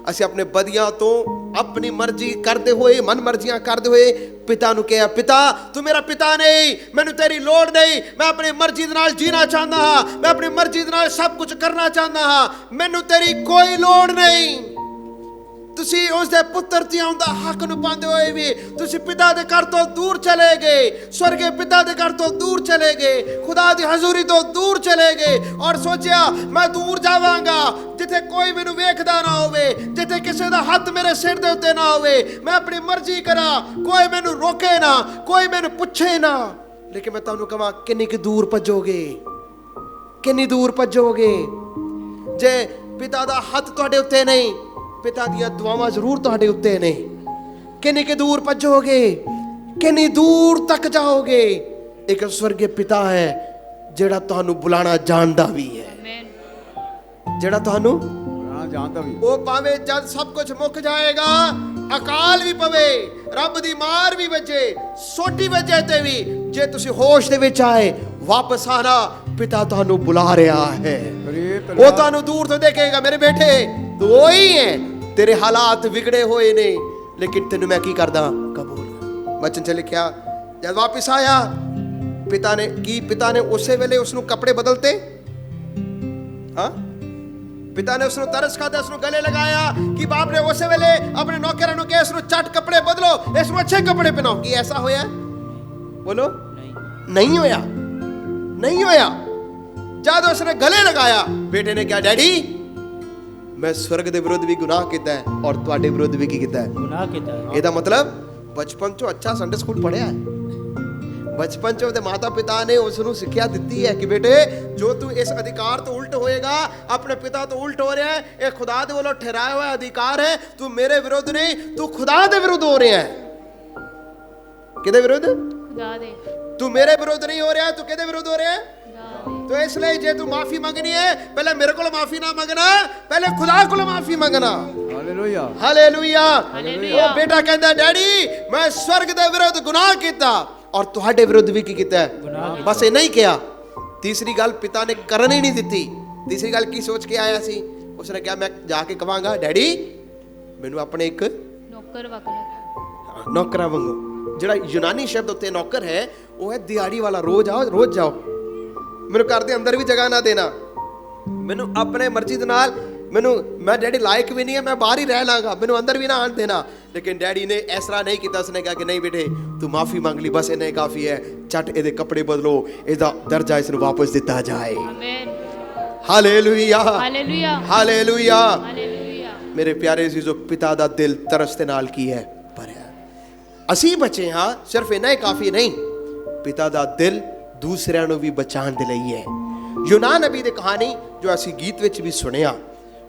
ਅਸੀਂ ਆਪਣੇ ਬਦੀਆਂ ਤੋਂ ਆਪਣੀ ਮਰਜ਼ੀ ਕਰਦੇ ਹੋਏ, ਮਨ ਮਰਜ਼ੀਆਂ ਕਰਦੇ ਹੋਏ ਪਿਤਾ ਨੂੰ ਕਿਹਾ, ਪਿਤਾ ਤੂੰ ਮੇਰਾ ਪਿਤਾ ਨਹੀਂ, ਮੈਨੂੰ ਤੇਰੀ ਲੋੜ ਨਹੀਂ, ਮੈਂ ਆਪਣੀ ਮਰਜ਼ੀ ਦੇ ਨਾਲ ਜੀਣਾ ਚਾਹੁੰਦਾ ਹਾਂ, ਮੈਂ ਆਪਣੀ ਮਰਜ਼ੀ ਦੇ ਨਾਲ ਸਭ ਕੁਝ ਕਰਨਾ ਚਾਹੁੰਦਾ ਹਾਂ, ਮੈਨੂੰ ਤੇਰੀ ਕੋਈ ਲੋੜ ਨਹੀਂ। ਤੁਸੀਂ ਉਸ ਦੇ ਪੁੱਤਰ ਧੀਆਉਣ ਦਾ ਹੱਕ ਨੂੰ ਪਾਉਂਦੇ ਹੋਏ ਵੀ ਤੁਸੀਂ ਪਿਤਾ ਦੇ ਘਰ ਤੋਂ ਦੂਰ ਚਲੇ ਗਏ, ਸਵਰਗੇ ਪਿਤਾ ਦੇ ਘਰ ਤੋਂ ਦੂਰ ਚਲੇ ਗਏ, ਖੁਦਾ ਦੀ ਹਜ਼ੂਰੀ ਤੋਂ ਦੂਰ ਚਲੇ ਗਏ ਔਰ ਸੋਚਿਆ ਮੈਂ ਦੂਰ ਜਾਵਾਂਗਾ ਜਿੱਥੇ ਕੋਈ ਮੈਨੂੰ ਵੇਖਦਾ ਨਾ ਹੋਵੇ, ਜਿੱਥੇ ਕਿਸੇ ਦਾ ਹੱਥ ਮੇਰੇ ਸਿਰ ਦੇ ਉੱਤੇ ਨਾ ਹੋਵੇ, ਮੈਂ ਆਪਣੀ ਮਰਜ਼ੀ ਕਰਾਂ, ਕੋਈ ਮੈਨੂੰ ਰੋਕੇ ਨਾ, ਕੋਈ ਮੈਨੂੰ ਪੁੱਛੇ ਨਾ। ਲੇਕਿਨ ਮੈਂ ਤੁਹਾਨੂੰ ਕਹਾਂ, ਕਿੰਨੀ ਕੁ ਦੂਰ ਭੱਜੋਗੇ, ਕਿੰਨੀ ਦੂਰ ਭੱਜੋਗੇ? ਜੇ ਪਿਤਾ ਦਾ ਹੱਥ ਤੁਹਾਡੇ ਉੱਤੇ ਨਹੀਂ, ਪਿਤਾ ਦੀਆਂ ਦੁਆਵਾਂ ਜ਼ਰੂਰ ਤੁਹਾਡੇ ਉੱਤੇ ਨੇ। ਕਿੰਨੀ ਕੁ ਦੂਰ ਭੱਜੋਗੇ, ਕਿੰਨੀ ਦੂਰ ਤੱਕ ਜਾਓਗੇ? ਇੱਕ ਸਵਰਗੀ ਪਿਤਾ ਹੈ ਜਿਹੜਾ ਤੁਹਾਨੂੰ ਬੁਲਾਣਾ ਜਾਣਦਾ ਵੀ ਹੈ, ਜਿਹੜਾ ਤੁਹਾਨੂੰ ਜਾਣਦਾ ਵੀ। ਉਹ ਭਾਵੇਂ ਜਦ ਸਭ ਕੁਝ ਮੁੱਕ ਜਾਏਗਾ, ਅਕਾਲ ਵੀ ਪਵੇ, ਰੱਬ ਦੀ ਮਾਰ ਵੀ ਵੱਜੇ, ਸੋਟੀ ਵੱਜੇ ਤੇ ਵੀ, ਜੇ ਤੁਸੀਂ ਹੋਸ਼ ਦੇ ਵਿੱਚ ਆਏ, ਵਾਪਸ ਆਣਾ, ਪਿਤਾ ਤੁਹਾਨੂੰ ਬੁਲਾ ਰਿਹਾ ਹੈ। ਉਹ ਤੁਹਾਨੂੰ ਦੂਰ ਤੋਂ ਦੇਖੇਗਾ, ਮੇਰੇ ਬੇਟੇ ਤੂੰ ਉਹੀ ਹੈ, ਤੇਰੇ ਹਾਲਾਤ ਵਿਗੜੇ ਹੋਏ ਨੇ, ਲੇਕਿਨ ਤੈਨੂੰ ਮੈਂ ਕੀ ਕਰਦਾ? ਕਬੂਲ। ਵਚਨ 'ਚ ਲਿਖਿਆ, ਜਦ ਵਾਪਸ ਆਇਆ, ਪਿਤਾ ਨੇ ਉਸੇ ਵੇਲੇ ਉਸ ਨੂੰ ਕੱਪੜੇ ਬਦਲਤੇ। ਹਾਂ, ਪਿਤਾ ਨੇ ਉਸ ਨੂੰ ਤਰਸ ਖਾਦਾ, ਉਸ ਨੂੰ ਗਲੇ ਲਗਾਇਆ ਕਿ ਬਾਪ ਨੇ ਉਸੇ ਵੇਲੇ ਆਪਣੇ ਨੌਕਰਾਂ ਨੂੰ ਕਿਹਾ, ਇਸ ਨੂੰ ਝਟ ਕੱਪੜੇ ਬਦਲੋ, ਇਸ ਨੂੰ ਅੱਛੇ ਕੱਪੜੇ ਪਹਿਨਾਓ। ਕੀ ਐਸਾ ਹੋਇਆ? ਬੋਲੋ, ਨਹੀਂ ਹੋਇਆ, ਨਹੀਂ ਹੋਇਆ। ਜਦ ਉਸਨੇ ਗਲੇ ਲਗਾਇਆ, ਬੇਟੇ ਨੇ ਕਿਹਾ, ਡੈਡੀ ਮੈਂ ਸਵਰਗ ਦੇ ਵਿਰੁੱਧ ਵੀ ਗੁਨਾਹ ਕੀਤਾ ਹੈ ਔਰ ਤੁਹਾਡੇ ਵਿਰੁੱਧ ਵੀ ਕੀ ਕੀਤਾ ਹੈ? ਗੁਨਾਹ ਕੀਤਾ ਹੈ। ਇਹਦਾ ਮਤਲਬ ਬਚਪਨ ਚੋਂ ਅੱਛਾ ਸੰਡੇ ਸਕੂਲ ਪੜ੍ਹਿਆ ਹੈ, ਬਚਪਨ ਚੋਂ ਉਹਦੇ ਮਾਤਾ ਪਿਤਾ ਨੇ ਉਸ ਨੂੰ ਸਿੱਖਿਆ ਦਿੱਤੀ ਹੈ ਕਿ ਬੇਟੇ ਜੋ ਤੂੰ ਇਸ ਅਧਿਕਾਰ ਤੋਂ ਉਲਟ ਹੋਏਗਾ, ਆਪਣੇ ਪਿਤਾ ਤੋਂ ਉਲਟ ਹੋ ਰਿਹਾ ਹੈ, ਇਹ ਖੁਦਾ ਦੇ ਵੱਲੋਂ ਠਹਿਰਾਇਆ ਹੋਇਆ ਅਧਿਕਾਰ ਹੈ, ਤੂੰ ਮੇਰੇ ਵਿਰੁੱਧ ਨਹੀਂ, ਤੂੰ ਖੁਦਾ ਦੇ ਵਿਰੁੱਧ ਹੋ ਰਿਹਾ ਹੈ। ਕਿਹਦੇ ਵਿਰੁੱਧ? ਖੁਦਾ ਦੇ। ਤੂੰ ਮੇਰੇ ਵਿਰੁੱਧ ਨਹੀਂ ਹੋ ਰਿਹਾ, ਤੂੰ ਕਿਹਦੇ ਵਿਰੁੱਧ ਹੋ ਰਿਹਾ ਹੈ? तो इसलिए जे तू माफी मंगनी है, पहले मेरे को माफी ना मंगना, पहले खुदा को माफी मंगना। Hallelujah, hallelujah. वो बेटा कहता है, डैडी मैं स्वर्ग दे विरुद्ध गुनाह किया और तुहाडे विरुद्ध भी की कीता है। बस ये नहीं किया, तीसरी गल पिता ने करन ही नहीं दी। तीसरी गल की सोच के आया सी, उसने कहा मैं जाके कहांगा, डैडी मैनू अपने एक नौकर वकरा, नौकरा वांगू। ਜਿਹੜਾ ਯੂਨਾਨੀ ਸ਼ਬਦ ਉੱਤੇ ਨੌਕਰ ਹੈ, ਉਹ ਹੈ ਦਿਹਾੜੀ ਵਾਲਾ। ਰੋਜ਼ ਆਓ, ਰੋਜ਼ ਜਾਓ, ਮੈਨੂੰ ਘਰ ਦੇ ਅੰਦਰ ਵੀ ਜਗ੍ਹਾ ਨਾ ਦੇਣਾ, ਮੈਨੂੰ ਆਪਣੇ ਮਰਜ਼ੀ ਦੇ ਨਾਲ, ਮੈਂ ਡੈਡੀ ਲਾਇਕ ਵੀ ਨਹੀਂ ਹੈ, ਮੈਂ ਬਾਹਰ ਹੀ ਰਹਿ ਲਾਂਗਾ, ਮੈਨੂੰ ਅੰਦਰ ਵੀ ਨਾ ਆਣ ਦੇਣਾ। ਲੇਕਿਨ ਡੈਡੀ ਨੇ ਇਸ ਤਰ੍ਹਾਂ ਨਹੀਂ ਕੀਤਾ, ਉਸਨੇ ਕਿਹਾ ਕਿ ਨਹੀਂ ਬੇਟੇ ਤੂੰ ਮਾਫੀ ਮੰਗ ਲਈ, ਬਸ ਇੰਨਾ ਹੀ ਕਾਫੀ ਹੈ, ਝੱਟ ਇਹਦੇ ਕੱਪੜੇ ਬਦਲੋ, ਇਹਦਾ ਦਰਜਾ ਇਸ ਨੂੰ ਵਾਪਸ ਦਿੱਤਾ ਜਾਏ। Hallelujah, hallelujah, hallelujah. ਮੇਰੇ ਪਿਆਰੇ ਅਜ਼ੀਜ਼ੋ, ਪਿਤਾ ਦਾ ਦਿਲ ਤਰਸ ਦੇ ਨਾਲ ਕੀ ਹੈ? ਭਰਿਆ। ਅਸੀਂ ਬਚੇ ਹਾਂ, ਸਿਰਫ ਇੰਨਾ ਹੀ ਕਾਫੀ ਨਹੀਂ, ਪਿਤਾ ਦਾ ਦਿਲ ਦੂਸਰਿਆਂ ਨੂੰ ਵੀ ਬਚਾਉਣ ਦੇ ਲਈ ਹੈ। ਯੂਨਾਨ ਨਬੀ ਦੀ ਕਹਾਣੀ ਜੋ ਅਸੀਂ ਗੀਤ ਵਿੱਚ ਵੀ ਸੁਣਿਆ,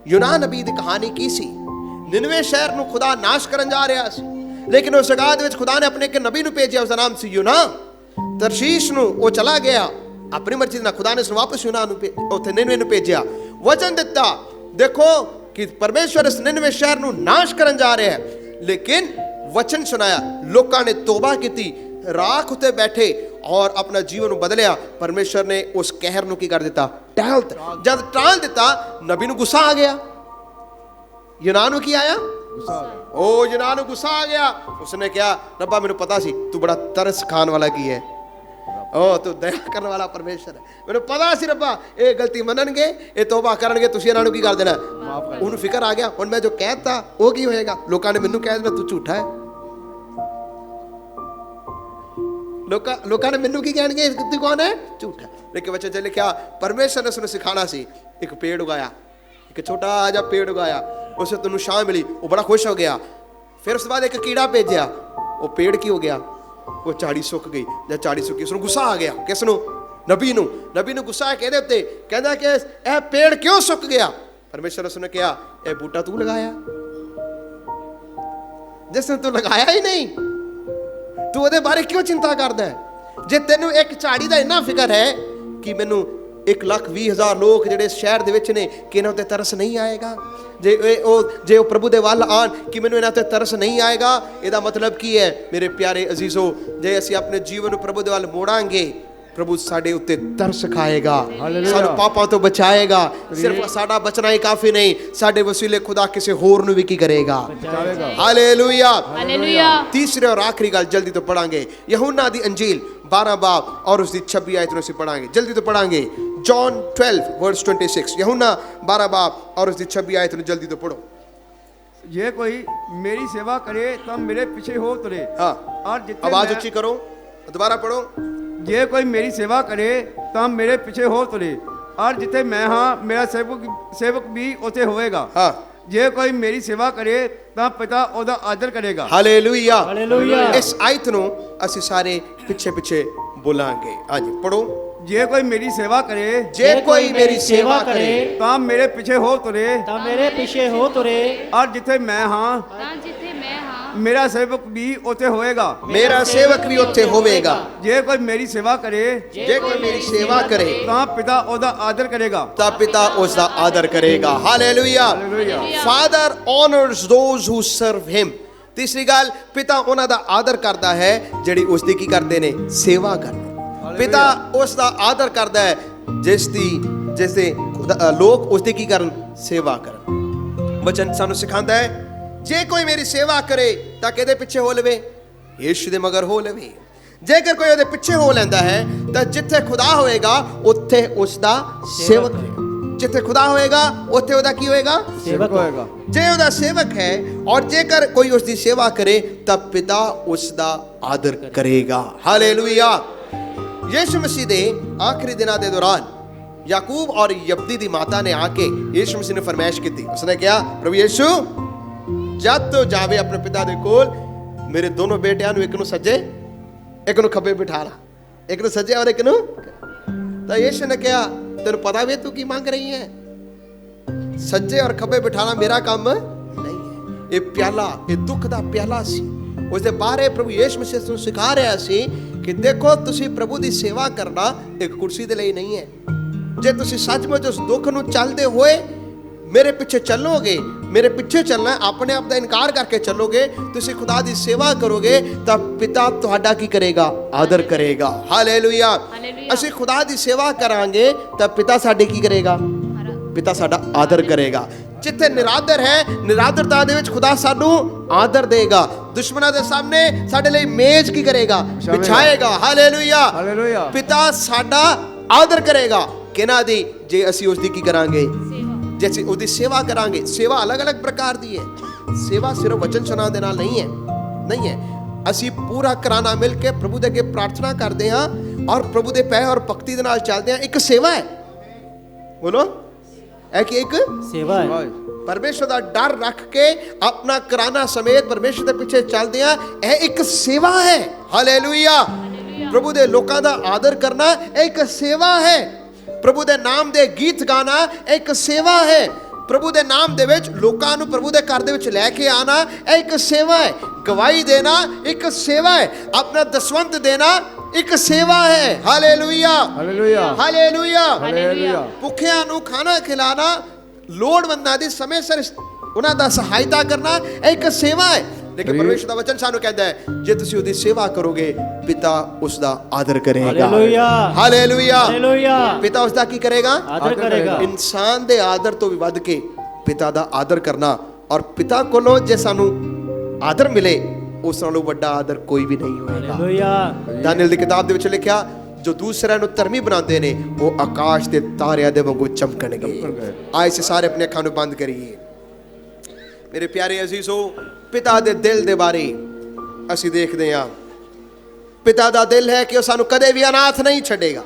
ਯੂਨਾਨ ਨਬੀ ਦੀ ਕਹਾਣੀ ਕੀ ਸੀ? ਨਿਨਵੇ ਸ਼ਹਿਰ ਨੂੰ ਖੁਦਾ ਨਾਸ਼ ਕਰਨ ਜਾ ਰਿਹਾ ਸੀ, ਲੇਕਿਨ ਉਸ ਜਗ੍ਹਾ ਦੇ ਵਿੱਚ ਖੁਦਾ ਨੇ ਆਪਣੇ ਇੱਕ ਨਬੀ ਨੂੰ ਭੇਜਿਆ, ਉਸਦਾ ਨਾਮ ਸੀ ਯੂਨਾ। ਤਰਸ਼ੀਸ਼ ਨੂੰ ਉਹ ਚਲਾ ਗਿਆ ਆਪਣੀ ਮਰਜ਼ੀ ਨਾਲ, ਖੁਦਾ ਨੇ ਉਸ ਨੂੰ ਵਾਪਸ ਯੂਨਾ ਨੂੰ ਉੱਥੇ ਨਿਨਵੇ ਨੂੰ ਭੇਜਿਆ, ਵਚਨ ਦਿੱਤਾ, ਦੇਖੋ ਕਿ ਪਰਮੇਸ਼ਵਰ ਇਸ ਨਿਨਵੇ ਸ਼ਹਿਰ ਨੂੰ ਨਾਸ਼ ਕਰਨ ਜਾ ਰਿਹਾ ਹੈ। ਲੇਕਿਨ ਵਚਨ ਸੁਣਾਇਆ, ਲੋਕਾਂ ਨੇ ਤੋਬਾ ਕੀਤੀ, ਰਾਖ ਉੱਤੇ ਬੈਠੇ ਔਰ ਆਪਣਾ ਜੀਵਨ ਨੂੰ ਬਦਲਿਆ, ਪਰਮੇਸ਼ਰ ਨੇ ਉਸ ਕਹਿਰ ਨੂੰ ਕੀ ਕਰ ਦਿੱਤਾ? ਟਾਲ ਦਿੱਤਾ। ਜਦ ਟਾਲ ਦਿੱਤਾ, ਨਬੀ ਨੂੰ ਗੁੱਸਾ ਆ ਗਿਆ। ਯੂਨਾਨ ਨੂੰ ਕੀ ਆਇਆ? ਉਹ ਯੂਨਾਨ ਨੂੰ ਗੁੱਸਾ ਆ ਗਿਆ। ਉਸਨੇ ਕਿਹਾ, ਰੱਬਾ ਮੈਨੂੰ ਪਤਾ ਸੀ ਤੂੰ ਬੜਾ ਤਰਸ ਖਾਣ ਵਾਲਾ ਕੀ ਹੈ, ਉਹ ਤੂੰ ਦਇਆ ਕਰਨ ਵਾਲਾ ਪਰਮੇਸ਼ਰ ਹੈ। ਮੈਨੂੰ ਪਤਾ ਸੀ ਰੱਬਾ ਇਹ ਗਲਤੀ ਮੰਨਣਗੇ, ਇਹ ਤੋਬਾ ਕਰਨਗੇ, ਤੁਸੀਂ ਇਹਨਾਂ ਨੂੰ ਕੀ ਕਰ ਦੇਣਾ? ਉਹਨੂੰ ਫਿਕਰ ਆ ਗਿਆ, ਹੁਣ ਮੈਂ ਜੋ ਕਹਿਤਾ ਉਹ ਕੀ ਹੋਏਗਾ? ਲੋਕਾਂ ਨੇ ਮੈਨੂੰ ਕਹਿ ਦੇਣਾ ਤੂੰ ਝੂਠਾ ਹੈ। ਲੋਕਾਂ ਨੇ ਮੈਨੂੰ ਕੀ ਕਹਿਣਗੇ? ਤੂੰ ਕੌਣ ਹੈ? ਝੂਠਾ। ਲੇਕਿਨ ਬੱਚੇ ਜੇ ਲਿਖਿਆ ਪਰਮੇਸ਼ਰ ਨੇ ਉਸਨੂੰ ਸਿਖਾਣਾ ਸੀ। ਇੱਕ ਪੇੜ ਉਗਾਇਆ, ਇੱਕ ਛੋਟਾ ਜਿਹਾ ਪੇੜ ਉਗਾਇਆ, ਉਸੇ ਤੈਨੂੰ ਛਾਂ ਮਿਲੀ, ਉਹ ਬੜਾ ਖੁਸ਼ ਹੋ ਗਿਆ। ਫਿਰ ਉਸ ਤੋਂ ਬਾਅਦ ਇੱਕ ਕੀੜਾ ਭੇਜਿਆ, ਉਹ ਪੇੜ ਕੀ ਹੋ ਗਿਆ? ਉਹ ਝਾੜੀ ਸੁੱਕ ਗਈ। ਜਦ ਝਾੜੀ ਸੁੱਕੀ, ਉਸਨੂੰ ਗੁੱਸਾ ਆ ਗਿਆ। ਕਿਸ ਨੂੰ? ਨਬੀ ਨੂੰ। ਨਬੀ ਨੂੰ ਗੁੱਸਾ ਹੈ ਕਿਹਦੇ ਉੱਤੇ? ਕਹਿੰਦਾ ਕਿ ਇਹ ਪੇੜ ਕਿਉਂ ਸੁੱਕ ਗਿਆ? ਪਰਮੇਸ਼ਰ ਉਸਨੇ ਕਿਹਾ ਇਹ ਬੂਟਾ ਤੂੰ ਲਗਾਇਆ, ਜਿਸ ਨੇ ਤੂੰ ਲਗਾਇਆ ਹੀ ਨਹੀਂ, ਤੂੰ ਉਹਦੇ ਬਾਰੇ ਕਿਉਂ ਚਿੰਤਾ ਕਰਦਾ ਹੈ? ਜੇ ਤੈਨੂੰ ਇੱਕ ਝਾੜੀ ਦਾ ਇੰਨਾ ਫਿਕਰ ਹੈ ਕਿ ਮੈਨੂੰ 1,20,000 ਲੋਕ ਜਿਹੜੇ ਸ਼ਹਿਰ ਦੇ ਵਿੱਚ ਨੇ, ਕਿ ਇਹਨਾਂ ਉੱਤੇ ਤਰਸ ਨਹੀਂ ਆਏਗਾ? ਜੇ ਉਹ ਪ੍ਰਭੂ ਦੇ ਵੱਲ ਆਣ ਕਿ ਮੈਨੂੰ ਇਹਨਾਂ ਤੇ ਤਰਸ ਨਹੀਂ ਆਏਗਾ, ਇਹਦਾ ਮਤਲਬ ਕੀ ਹੈ? ਮੇਰੇ ਪਿਆਰੇ ਅਜ਼ੀਜ਼ੋ, ਜੇ ਅਸੀਂ ਆਪਣੇ ਜੀਵਨ ਨੂੰ ਪ੍ਰਭੂ ਦੇ ਵੱਲ ਮੋੜਾਂਗੇ, ਪ੍ਰਭੂ ਸਾਡੇ ਉੱਤੇ ਤਰਸ ਖਾਏਗਾ, ਸਾਨੂੰ ਪਾਪਾਂ ਤੋਂ ਬਚਾਏਗਾ। ਸਿਰਫ ਸਾਡਾ ਬਚਣਾ ਹੀ ਕਾਫੀ ਨਹੀਂ, ਸਾਡੇ ਵਸੀਲੇ ਖੁਦਾ ਕਿਸੇ ਹੋਰ ਨੂੰ ਵੀ ਕੀ ਕਰੇਗਾ? Hallelujah, hallelujah. तीसरी और आखिरी गल जल्दी तो पढ़ांगे, यूहन्ना दी अंजील 12 बाब और उसकी 26 आयत से पढ़ांगे। जल्दी तो पढ़ांगे, जॉन 12 वर्स 26। यूहन्ना 12 बाब और उसकी 26 आयत जल्दी तो पढ़ो। ये कोई मेरी सेवा करे तब मेरे पीछे हो तुरे। हाँ, और जितने आवाज मैं- ऊंची करो, दोबारा पढ़ो। जे कोई मेरी सेवा करे तब मेरे पीछे हो तुरे, और जिथे मैं हाँ मेरा सेवक भी उथे होएगा। हाँ, जे कोई मेरी सेवा करे तब पिता ओदा आदर करेगा। हालेलुया। हालेलुया। इस आयत ਨੂੰ ਅਸੀਂ ਸਾਰੇ ਪਿੱਛੇ ਪਿੱਛੇ ਬੋਲਾਂਗੇ। ਹਾਂਜੀ ਪੜੋ। जे कोई मेरी सेवा करे ਜੇ ਕੋਈ ਮੇਰੀ ਸੇਵਾ ਕਰੇ तब मेरे पीछे हो तुरे, ਤਾਂ ਮੇਰੇ ਪਿੱਛੇ ਹੋ ਤੁਰੇ, और जिथे मैं हाँ तां जिथे मैं हाँ मेरा सेवक भी उथे होएगा। ਮੇਰਾ ਸੇਵਕ ਵੀ ਉੱਥੇ ਹੋਵੇਗਾ। जे कोई मेरी सेवा करे ਜੇ ਕੋਈ ਮੇਰੀ ਸੇਵਾ ਕਰੇ तब पिता ओदा आदर करेगा। ਤਾਂ ਪਿਤਾ ਉਸ ਦਾ ਆਦਰ ਕਰੇਗਾ। Hallelujah. Father honors those who serve him। ਤੀਸਰੀ ਗੱਲ, ਪਿਤਾ ਉਹਨਾਂ ਦਾ ਆਦਰ ਕਰਦਾ ਹੈ ਜਿਹੜੀ ਉਸ ਦੀ ਕੀ ਕਰਦੇ ਨੇ? ਸੇਵਾ ਕਰਦੇ। ਪਿਤਾ ਉਸ ਦਾ ਆਦਰ ਕਰਦਾ ਹੈ ਜਿਸ ਦੇ ਲੋਕ ਉਸ ਦੀ ਕੀ ਕਰਨ? ਸੇਵਾ ਕਰਨ। ਵਚਨ ਸਾਨੂੰ ਸਿਖਾਉਂਦਾ ਹੈ ਜੇ ਕੋਈ ਮੇਰੀ ਸੇਵਾ ਕਰੇ ਤਾਂ ਕਿਹਦੇ ਪਿੱਛੇ ਹੋ ਲਵੇ? ਯਿਸੂ ਦੇ ਮਗਰ ਹੋ ਲਵੇ। ਜੇਕਰ ਕੋਈ ਉਹਦੇ ਪਿੱਛੇ ਹੋ ਲੈਂਦਾ ਹੈ ਤਾਂ ਜਿੱਥੇ ਖੁਦਾ ਹੋਏਗਾ ਉੱਥੇ ਉਸ ਦਾ ਸੇਵਕ ਹੋਏਗਾ। ਜਿੱਥੇ ਖੁਦਾ ਹੋਏਗਾ ਉੱਥੇ ਉਹਦਾ ਕੀ ਹੋਏਗਾ? ਸੇਵਕ ਹੋਏਗਾ। ਜੇ ਉਹਦਾ ਸੇਵਕ ਹੈ ਔਰ ਜੇਕਰ ਕੋਈ ਉਸ ਦੀ ਸੇਵਾ ਕਰੇ ਤਾਂ ਪਿਤਾ ਉਸ ਦਾ ਆਦਰ ਕਰੇਗਾ। ਹਾਲੇਲੂਇਆ। ਯਿਸੂ ਮਸੀਹ ਦੇ ਆਖਰੀ ਦਿਨਾਂ ਦੇ ਦੌਰਾਨ ਯਾਕੂਬ ਔਰ ਯਬਦੀ ਦੀ ਮਾਤਾ ਨੇ ਆ ਕੇ ਯਿਸੂ ਮਸੀਹ ਨੂੰ ਫਰਮਾਇਸ਼ ਕੀਤੀ। ਉਸਨੇ ਕਿਹਾ, ਪ੍ਰਭੂ ਯਿਸੂ ਜਦ ਤੂੰ ਜਾਵੇ ਆਪਣੇ ਪਿਤਾ ਦੇ ਕੋਲ, ਮੇਰੇ ਦੋਨੋਂ ਬੇਟਿਆਂ ਨੂੰ, ਇੱਕ ਨੂੰ ਸੱਜੇ ਇੱਕ ਨੂੰ ਖੱਬੇ ਬਿਠਾ ਲਾ, ਇੱਕ ਨੂੰ ਸੱਜੇ ਔਰ ਇੱਕ ਨੂੰ। ਤਾਂ ਯਿਸੂ ਨੇ ਕਿਹਾ, ਤੈਨੂੰ ਪਤਾ ਵੀ ਤੂੰ ਕੀ ਮੰਗ ਰਹੀ ਹੈ? ਸੱਜੇ ਔਰ ਖੱਬੇ ਬਿਠਾਣਾ ਮੇਰਾ ਕੰਮ ਨਹੀਂ ਹੈ। ਇਹ ਪਿਆਲਾ, ਇਹ ਦੁੱਖ ਦਾ ਪਿਆਲਾ ਸੀ। ਉਸ ਦੇ ਬਾਰੇ ਪ੍ਰਭੂ ਯਿਸੂ ਮਸੀਹ ਨੂੰ ਸਿਖਾ ਰਿਹਾ ਸੀ ਕਿ ਦੇਖੋ, ਤੁਸੀਂ ਪ੍ਰਭੂ ਦੀ ਸੇਵਾ ਕਰਨਾ ਇੱਕ ਕੁਰਸੀ ਦੇ ਲਈ ਨਹੀਂ ਹੈ। ਜੇ ਤੁਸੀਂ ਸੱਚਮੁੱਚ ਉਸ ਦੁੱਖ ਨੂੰ ਚੱਲਦੇ ਹੋਏ ਮੇਰੇ ਪਿੱਛੇ ਚੱਲੋਗੇ, ਮੇਰੇ ਪਿੱਛੇ ਚੱਲਣਾ, ਆਪਣੇ ਆਪ ਦਾ ਇਨਕਾਰ ਕਰਕੇ ਚੱਲੋਗੇ, ਤੁਸੀਂ ਖੁਦਾ ਦੀ ਸੇਵਾ ਕਰੋਗੇ ਤਾਂ ਪਿਤਾ ਤੁਹਾਡਾ ਕੀ ਕਰੇਗਾ? ਆਦਰ ਕਰੇਗਾ। ਹਾਲੇਲੂਇਆ। ਅਸੀਂ ਖੁਦਾ ਦੀ ਸੇਵਾ ਕਰਾਂਗੇ ਤਾਂ ਪਿਤਾ ਸਾਡੇ ਕੀ ਕਰੇਗਾ? ਪਿਤਾ ਸਾਡਾ ਆਦਰ ਕਰੇਗਾ। ਜਿੱਥੇ ਨਿਰਾਦਰ ਹੈ, ਨਿਰਾਦਰਤਾ ਦੇ ਵਿੱਚ ਖੁਦਾ ਸਾਨੂੰ ਆਦਰ ਦੇਗਾ। ਦੁਸ਼ਮਣਾਂ ਦੇ ਸਾਹਮਣੇ ਸਾਡੇ ਲਈ ਮੇਜ਼ ਕੀ ਕਰੇਗਾ? ਵਿਛਾਏਗਾ। ਹਾਲੇਲੂਇਆ। ਹਾਲੇਲੂਇਆ। ਪਿਤਾ ਸਾਡਾ ਆਦਰ ਕਰੇਗਾ। ਕਿਹਨਾਂ ਦੀ? ਜੇ ਅਸੀਂ ਉਸ ਦੀ ਕੀ ਕਰਾਂਗੇ? ਜੇ ਅਸੀਂ ਉਹਦੀ ਸੇਵਾ ਕਰਾਂਗੇ। ਸੇਵਾ ਅਲੱਗ-ਅਲੱਗ ਪ੍ਰਕਾਰ ਦੀ ਹੈ। ਸੇਵਾ ਸਿਰਫ ਵਚਨ ਸੁਣਾਉਣ ਦੇ ਨਾਲ ਨਹੀਂ ਹੈ। ਅਸੀਂ ਪੂਰਾ ਘਰਾਨਾ ਮਿਲ ਕੇ ਪ੍ਰਭੂ ਦੇ ਅੱਗੇ ਪ੍ਰਾਰਥਨਾ ਕਰਦੇ ਹਾਂ ਔਰ ਪ੍ਰਭੂ ਦੇ ਪੈਰ ਔਰ ਭਗਤੀ ਦੇ ਨਾਲ ਚੱਲਦੇ ਹਾਂ। ਇੱਕ ਸੇਵਾ ਹੈ। ਬੋਲੋ, ਇਹ ਕੀ ਇੱਕ ਸੇਵਾ ਹੈ। ਪਰਮੇਸ਼ਰ ਦਾ ਡਰ ਰੱਖ ਕੇ ਆਪਣਾ ਘਰਾਨਾ ਸਮੇਤ ਪਰਮੇਸ਼ਰ ਦੇ ਪਿੱਛੇ ਚੱਲਦੇ ਹਾਂ। ਇਹ ਇੱਕ ਸੇਵਾ ਹੈ। ਹਾਲੇਲੂਇਆ। ਪ੍ਰਭੂ ਦੇ ਲੋਕਾਂ ਦਾ ਆਦਰ ਕਰਨਾ ਇਹ ਇੱਕ ਸੇਵਾ ਹੈ। ਪ੍ਰਭੂ ਦੇ ਨਾਮ ਦੇ ਗੀਤ ਗਾਣਾ ਇੱਕ ਸੇਵਾ ਹੈ। ਪ੍ਰਭੂ ਦੇ ਨਾਮ ਦੇ ਵਿੱਚ ਲੋਕਾਂ ਨੂੰ ਪ੍ਰਭੂ ਦੇ ਘਰ ਦੇ ਵਿੱਚ ਲੈ ਕੇ ਆਣਾ ਇਹ ਇੱਕ ਸੇਵਾ ਹੈ। ਗਵਾਹੀ ਦੇਣਾ ਇੱਕ ਸੇਵਾ ਹੈ। ਆਪਣਾ ਦਸਵੰਧ ਦੇਣਾ ਇੱਕ ਸੇਵਾ ਹੈ। ਹਾਲੇਲੂਇਆ। ਹਾਲੇਲੂਇਆ। ਹਾਲੇਲੂਇਆ। ਹਾਲੇਲੂਇਆ। ਭੁੱਖਿਆਂ ਨੂੰ ਖਾਣਾ ਖਿਲਾਣਾ, ਲੋੜਵੰਦਾਂ ਦੀ ਸਮੇਂ ਸਿਰ ਉਹਨਾਂ ਦਾ ਸਹਾਇਤਾ ਕਰਨਾ ਇਹ ਇੱਕ ਸੇਵਾ ਹੈ। ਲੇਕਿਨ ਪਰਮੇਸ਼ਰ ਦਾ ਵਚਨ ਸਾਨੂੰ ਕਹਿੰਦਾ ਹੈ ਜੇ ਤੁਸੀਂ ਉਹਦੀ ਸੇਵਾ ਕਰੋਗੇ ਪਿਤਾ ਉਸ ਦਾ ਆਦਰ ਕਰੇਗਾ। Hallelujah hallelujah. ਹਾਲੇਲੂਇਆ। ਪਿਤਾ ਉਸ ਦਾ ਕੀ ਕਰੇਗਾ? ਆਦਰ ਕਰੇਗਾ। ਇਨਸਾਨ ਦੇ ਆਦਰ ਤੋਂ ਵੀ ਵੱਧ ਕੇ ਪਿਤਾ ਦਾ ਆਦਰ ਕਰਨਾ, ਔਰ ਪਿਤਾ ਕੋਲੋਂ ਜੇ ਸਾਨੂੰ ਆਦਰ ਮਿਲੇ ਉਸ ਨਾਲੋਂ ਵੱਡਾ ਆਦਰ ਕੋਈ ਵੀ ਨਹੀਂ ਹੋਏਗਾ। ਹਾਲੇਲੂਇਆ। ਦਾਨੀਏਲ ਦੀ ਕਿਤਾਬ ਦੇ ਵਿੱਚ ਲਿਖਿਆ ਜੋ ਦੂਸਰਿਆਂ ਨੂੰ ਧਰਮੀ ਬਣਾਉਂਦੇ ਨੇ ਉਹ ਆਕਾਸ਼ ਦੇ ਤਾਰਿਆਂ ਦੇ ਵਾਂਗੂ ਚਮਕਣਗੇ। ਆਏ ਸੇ ਸਾਰੇ ਆਪਣੇ ਅੱਖਾਂ ਨੂੰ ਬੰਦ ਕਰੀਏ। ਮੇਰੇ ਪਿਆਰੇ ਅਜ਼ੀਜ਼ੋ, ਪਿਤਾ ਦੇ ਦਿਲ ਦੇ ਬਾਰੇ ਅਸੀਂ ਦੇਖਦੇ ਹਾਂ। ਪਿਤਾ ਦਾ ਦਿਲ ਹੈ ਕਿ ਉਹ ਸਾਨੂੰ ਕਦੇ ਵੀ ਅਨਾਥ ਨਹੀਂ ਛੱਡੇਗਾ।